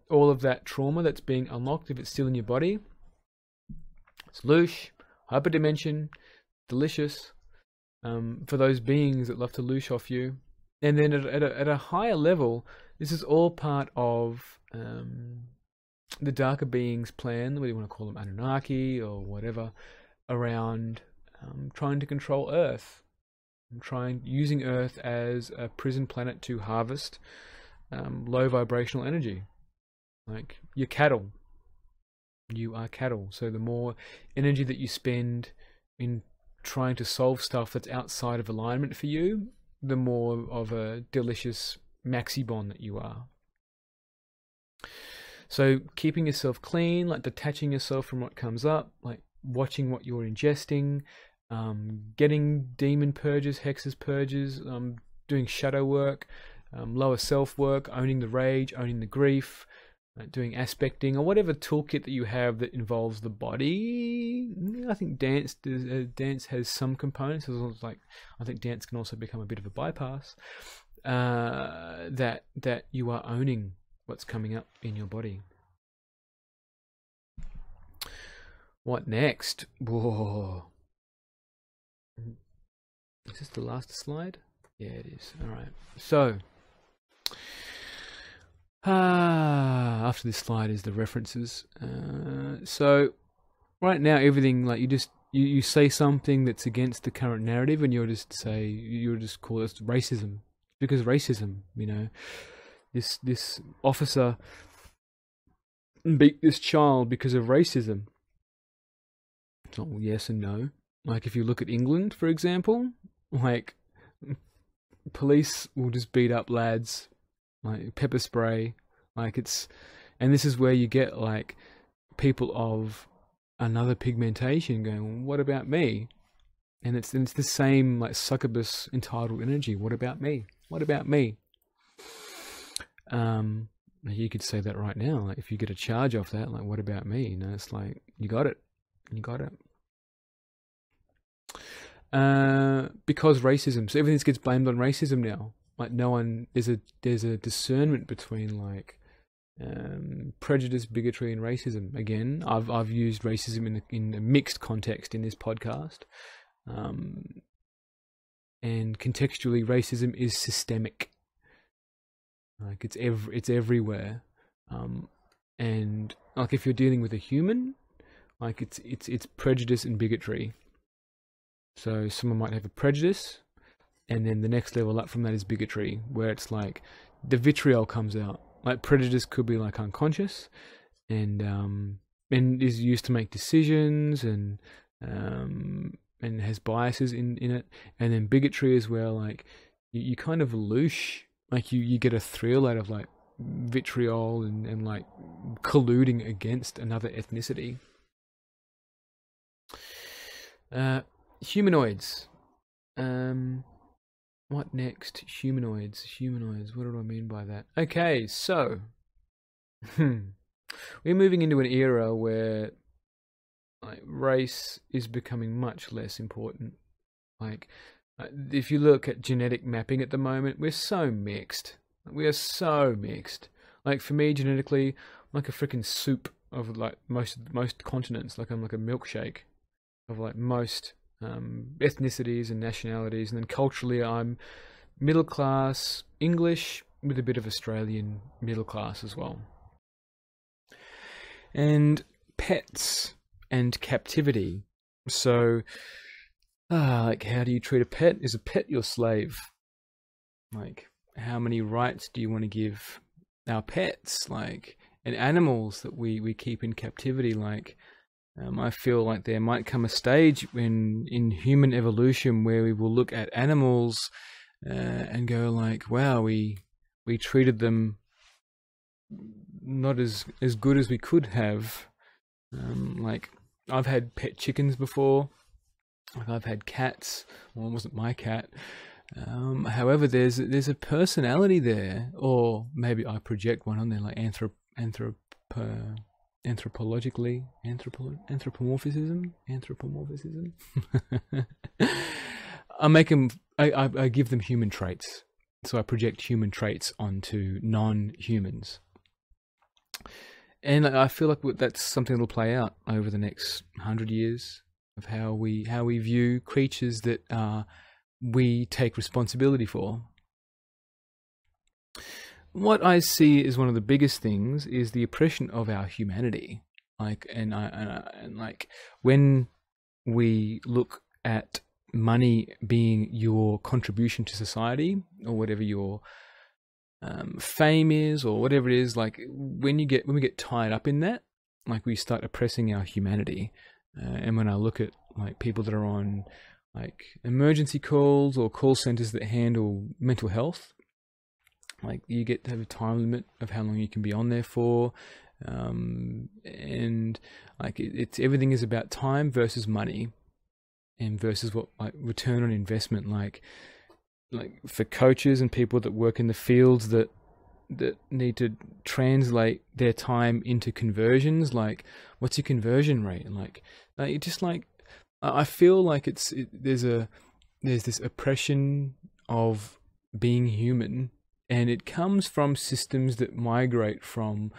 all of that trauma that's being unlocked, if it's still in your body, it's Loosh, Hyperdimension, delicious, for those beings that love to loosh off you. And then at a higher level, this is all part of the darker beings' plan, whether you want to call them Anunnaki or whatever, around trying to control Earth, and using Earth as a prison planet to harvest low vibrational energy. Like you're cattle. You are cattle. So the more energy that you spend in trying to solve stuff that's outside of alignment for you, the more of a delicious maxi-bon that you are. So keeping yourself clean, like detaching yourself from what comes up, like watching what you're ingesting, getting demon purges, hexes purges, doing shadow work, lower self work, owning the rage, owning the grief, doing aspecting, or whatever toolkit that you have that involves the body. I think dance has some components. Like I think dance can also become a bit of a bypass. That you are owning what's coming up in your body. What next? Whoa. Is this the last slide? Yeah, it is. All right. So, after this slide is the references. So, right now, everything, like you say something that's against the current narrative, and you'll just call it racism, because racism, you know, this officer beat this child because of racism. It's not yes and no. Like if you look at England, for example, like police will just beat up lads, like pepper spray, like and this is where you get like people of another pigmentation going, what about me? And it's the same like succubus entitled energy. What about me? What about me? You could say that right now. Like if you get a charge off that, like what about me? You know, it's like you got it. You got it. Because racism, so everything gets blamed on racism now. Like no one, there's a discernment between like prejudice, bigotry, and racism. Again, I've used racism in a mixed context in this podcast, and contextually, racism is systemic. Like it's everywhere, and like if you're dealing with a human, like it's prejudice and bigotry. So someone might have a prejudice, and then the next level up from that is bigotry, where it's like the vitriol comes out. Like prejudice could be like unconscious, and is used to make decisions, and has biases in it. And then bigotry is where like you kind of loosh, like you get a thrill out of like vitriol and like colluding against another ethnicity. Humanoids. What next? Humanoids. What do I mean by that? Okay, so we're moving into an era where like race is becoming much less important. Like if you look at genetic mapping at the moment, we're so mixed. We are so mixed. Like for me, genetically, I'm like a freaking soup of like most continents. Like I'm like a milkshake of like most ethnicities and nationalities, and then culturally, I'm middle class English with a bit of Australian middle class as well. And pets and captivity. So, like, how do you treat a pet? Is a pet your slave? Like, how many rights do you want to give our pets? Like, and animals that we keep in captivity? Like, I feel like there might come a stage when in human evolution where we will look at animals and go like, wow, we treated them not as good as we could have. Like, I've had pet chickens before. Like, I've had cats. Well, it wasn't my cat. However, there's a personality there, or maybe I project one on there, like anthropomorphism. I give them human traits, so I project human traits onto non-humans, and I feel like that's something that'll play out over the next 100 years of how we view creatures that we take responsibility for. What I see as one of the biggest things is the oppression of our humanity. Like, and like when we look at money being your contribution to society, or whatever your fame is, or whatever it is, like when we get tied up in that, like we start oppressing our humanity. And when I look at like people that are on like emergency calls or call centers that handle mental health, like you get to have a time limit of how long you can be on there for, and like it's everything is about time versus money, and versus what like return on investment. Like for coaches and people that work in the fields that need to translate their time into conversions, like what's your conversion rate? And like it just like I feel like there's this oppression of being human, and it comes from systems that migrate from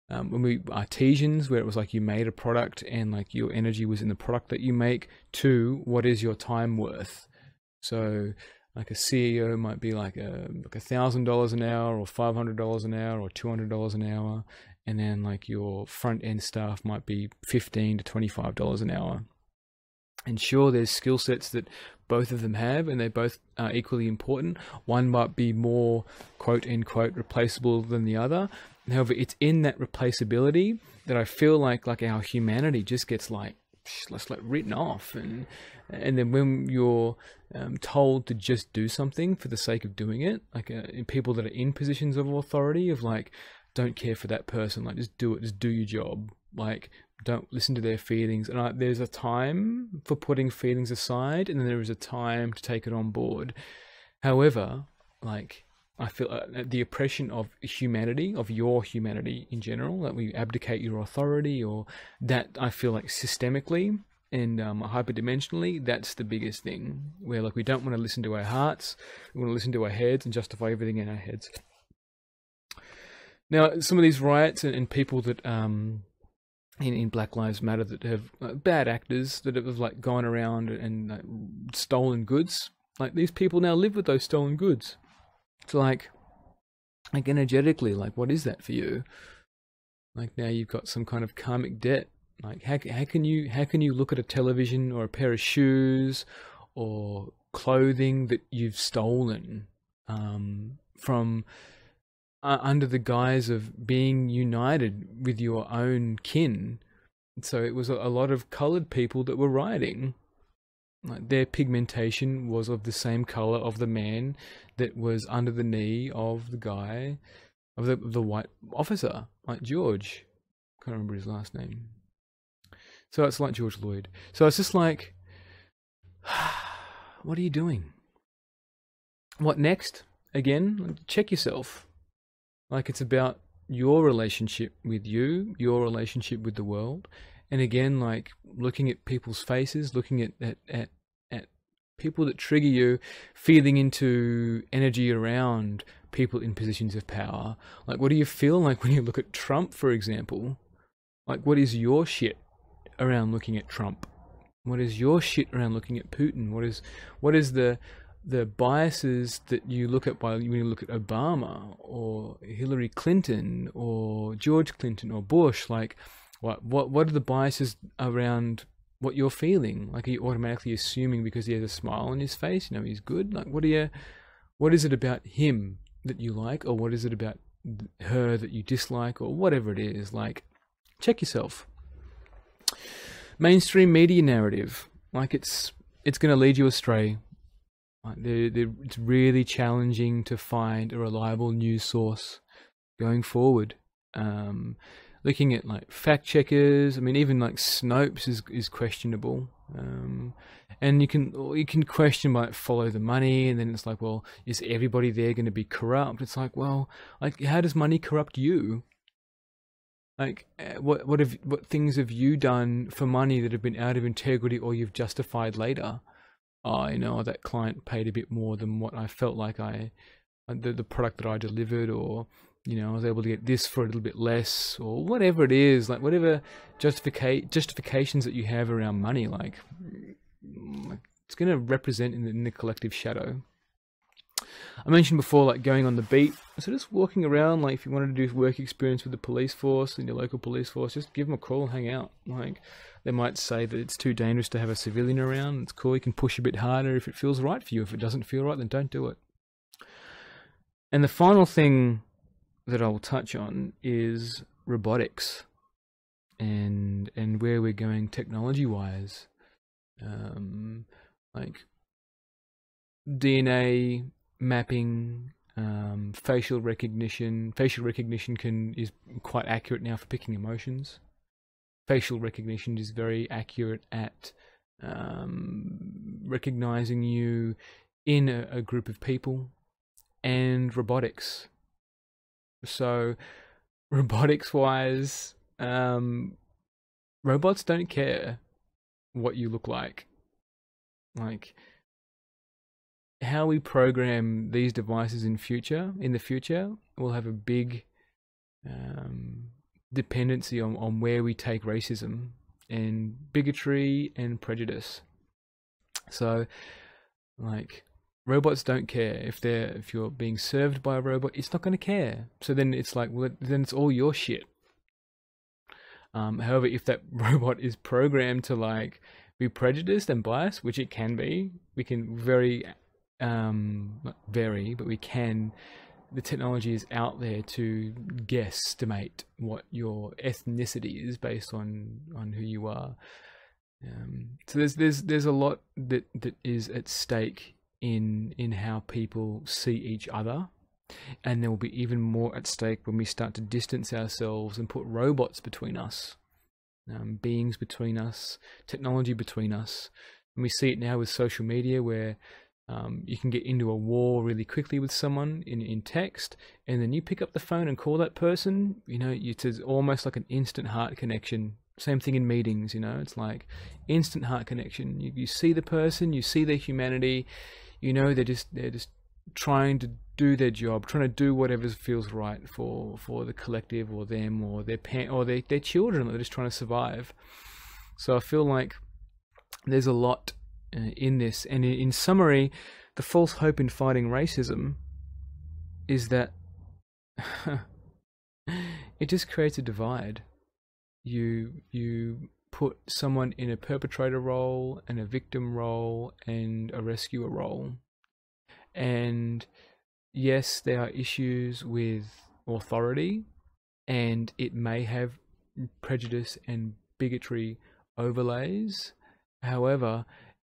when we artisans, where it was like you made a product and like your energy was in the product that you make, to what is your time worth. So like a CEO might be like $1,000 an hour, or $500 an hour, or $200 an hour, and then like your front end staff might be $15 to $25 an hour. And sure, there's skill sets that both of them have, and they both are equally important. One might be more quote unquote replaceable than the other. However, it's in that replaceability that I feel like our humanity just gets like written off, and then when you're told to just do something for the sake of doing it, like people that are in positions of authority, of like, don't care for that person, like just do it, just do your job, like don't listen to their feelings. And there's a time for putting feelings aside, and then there is a time to take it on board. However, like I feel the oppression of humanity, of your humanity in general, that we abdicate your authority, or that I feel like systemically and hyperdimensionally, that's the biggest thing, where like we don't want to listen to our hearts, we want to listen to our heads and justify everything in our heads. Now, some of these riots and people that in Black Lives Matter that have bad actors that have like gone around and stolen goods, like these people now live with those stolen goods. So like energetically, like what is that for you? Like now you've got some kind of karmic debt. Like how can you look at a television or a pair of shoes or clothing that you've stolen from under the guise of being united with your own kin? So it was a lot of coloured people that were rioting. Like their pigmentation was of the same colour of the man that was under the knee of the guy, of the white officer, like George. Can't remember his last name. So it's like George Lloyd. So it's just like, what are you doing? What next? Again, check yourself. Like it's about your relationship with you, your relationship with the world. And again, like looking at people's faces, looking at people that trigger you, feeding into energy around people in positions of power. Like, what do you feel like when you look at Trump, for example? Like, what is your shit around looking at Trump? What is your shit around looking at Putin? What is the biases that you look at when you look at Obama or Hillary Clinton or George Clinton or Bush? Like, what are the biases around what you're feeling? Like, are you automatically assuming because he has a smile on his face, you know, he's good? Like, what is it about him that you like, or what is it about her that you dislike, or whatever it is? Like, check yourself. Mainstream media narrative, like, it's going to lead you astray. Like, it's really challenging to find a reliable news source going forward. Looking at like fact checkers, I mean, even like Snopes is questionable. And you can question, like, follow the money, and then it's like, well, is everybody there going to be corrupt? It's like, well, like, how does money corrupt you? Like, what things have you done for money that have been out of integrity, or you've justified later? Oh, you know, that client paid a bit more than what I felt like the product that I delivered, or, you know, I was able to get this for a little bit less, or whatever it is. Like, whatever justifications that you have around money, like it's going to represent in the collective shadow. I mentioned before, like, going on the beat. So just walking around, like, if you wanted to do work experience with the police force and your local police force, just give them a call, hang out. Like, they might say that it's too dangerous to have a civilian around. It's cool, you can push a bit harder if it feels right for you. If it doesn't feel right, then don't do it. And the final thing that I'll touch on is robotics and where we're going technology-wise. Like DNA mapping, facial recognition. Facial recognition is quite accurate now for picking emotions. Facial recognition is very accurate at recognizing you in a group of people. And robotics. So, robotics-wise, robots don't care what you look like. Like, how we program these devices in the future will have a big dependency on where we take racism and bigotry and prejudice. So, like, robots don't care if you're being served by a robot. It's not going to care. So then it's like, well, then it's all your shit. However, if that robot is programmed to, like, be prejudiced and biased, which it can be, we can not vary, but we can. The technology is out there to guesstimate what your ethnicity is based on who you are. So there's a lot that is at stake in how people see each other, and there will be even more at stake when we start to distance ourselves and put robots between us, beings between us, technology between us. And we see it now with social media, where you can get into a war really quickly with someone in text, and then you pick up the phone and call that person. You know, it's almost like an instant heart connection. Same thing in meetings, you know, it's like instant heart connection. You see the person, you see their humanity, you know, they're just trying to do their job, trying to do whatever feels right for the collective, or them, or their their children. They're just trying to survive. So I feel like there's a lot in this. And in summary, the false hope in fighting racism is that it just creates a divide. You put someone in a perpetrator role and a victim role and a rescuer role. And yes, there are issues with authority, and it may have prejudice and bigotry overlays. However,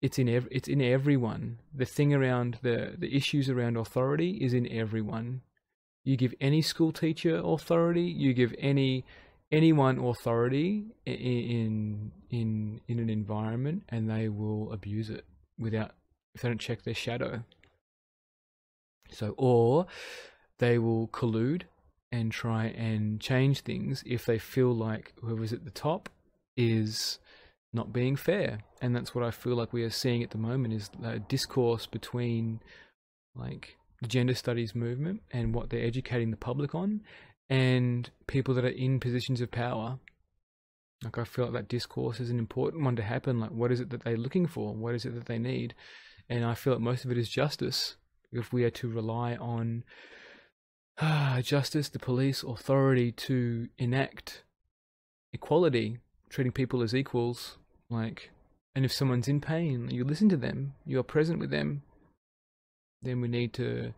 it's in everyone. The thing around the issues around authority is in everyone. You give any school teacher authority, you give anyone authority in an environment, and they will abuse it if they don't check their shadow. So, or they will collude and try and change things if they feel like whoever's at the top is not being fair. And that's what I feel like we are seeing at the moment, is a discourse between like the gender studies movement and what they're educating the public on, and people that are in positions of power. Like, I feel like that discourse is an important one to happen. Like, what is it that they're looking for? What is it that they need? And I feel like most of it is justice. If we are to rely on justice, the police, authority to enact equality, treating people as equals, like, and if someone's in pain, you listen to them, you are present with them, then we need to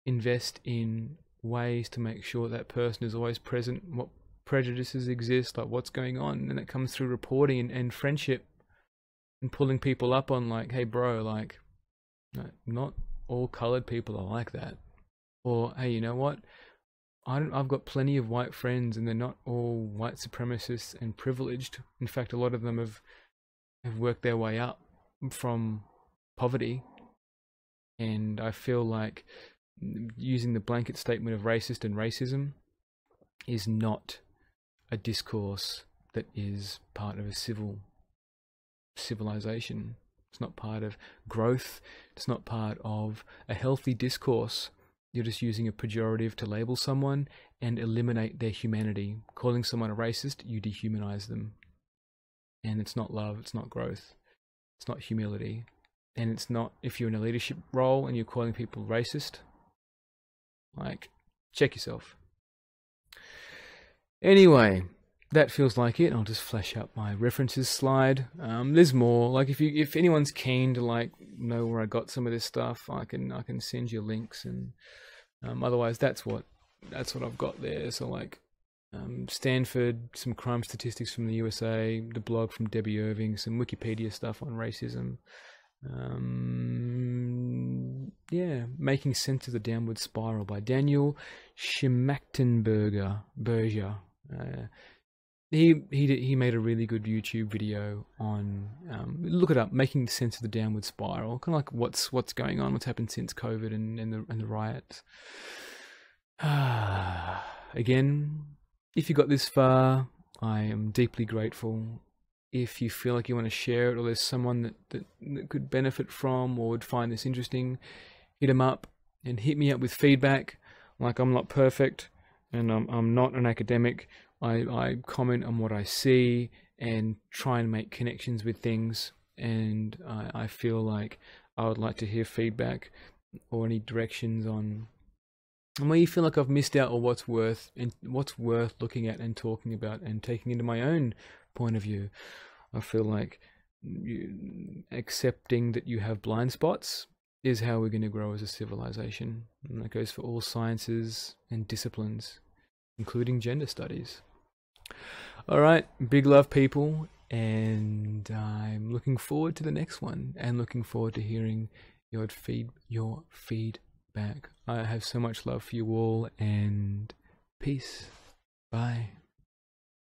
invest in ways to make sure that person is always present, what prejudices exist, like what's going on, and it comes through reporting and friendship, and pulling people up on like, hey bro, like, not all coloured people are like that. Or, hey, you know what, I've got plenty of white friends and they're not all white supremacists and privileged. In fact, a lot of them have worked their way up from poverty. And I feel like using the blanket statement of racist and racism is not a discourse that is part of a civilization. It's not part of growth. It's not part of a healthy discourse. You're just using a pejorative to label someone and eliminate their humanity. Calling someone a racist, you dehumanize them. And it's not love, it's not growth, it's not humility. And it's not, if you're in a leadership role and you're calling people racist, like, check yourself. Anyway, that feels like it. I'll just flash up my references slide. There's more. Like, if anyone's keen to like know where I got some of this stuff, I can send you links, and otherwise that's what I've got there. So like, Stanford, some crime statistics from the USA, the blog from Debbie Irving, some Wikipedia stuff on racism. Yeah, Making Sense of the Downward Spiral by Daniel Schmachtenberger. He made a really good YouTube video on, look it up, Making Sense of the Downward Spiral, kind of like what's going on, what's happened since COVID and the riots. Again, if you got this far, I am deeply grateful. If you feel like you want to share it, or there's someone that could benefit from or would find this interesting, hit them up and hit me up with feedback. Like, I'm not perfect, and I'm not an academic. I comment on what I see and try and make connections with things, and I feel like I would like to hear feedback or any directions on where you feel like I've missed out, or what's worth looking at and talking about and taking into my own point of view. I feel like accepting that you have blind spots is how we're going to grow as a civilization, and that goes for all sciences and disciplines, including gender studies. All right, big love, people, and I'm looking forward to the next one, and looking forward to hearing your feedback. I have so much love for you all, and peace. Bye.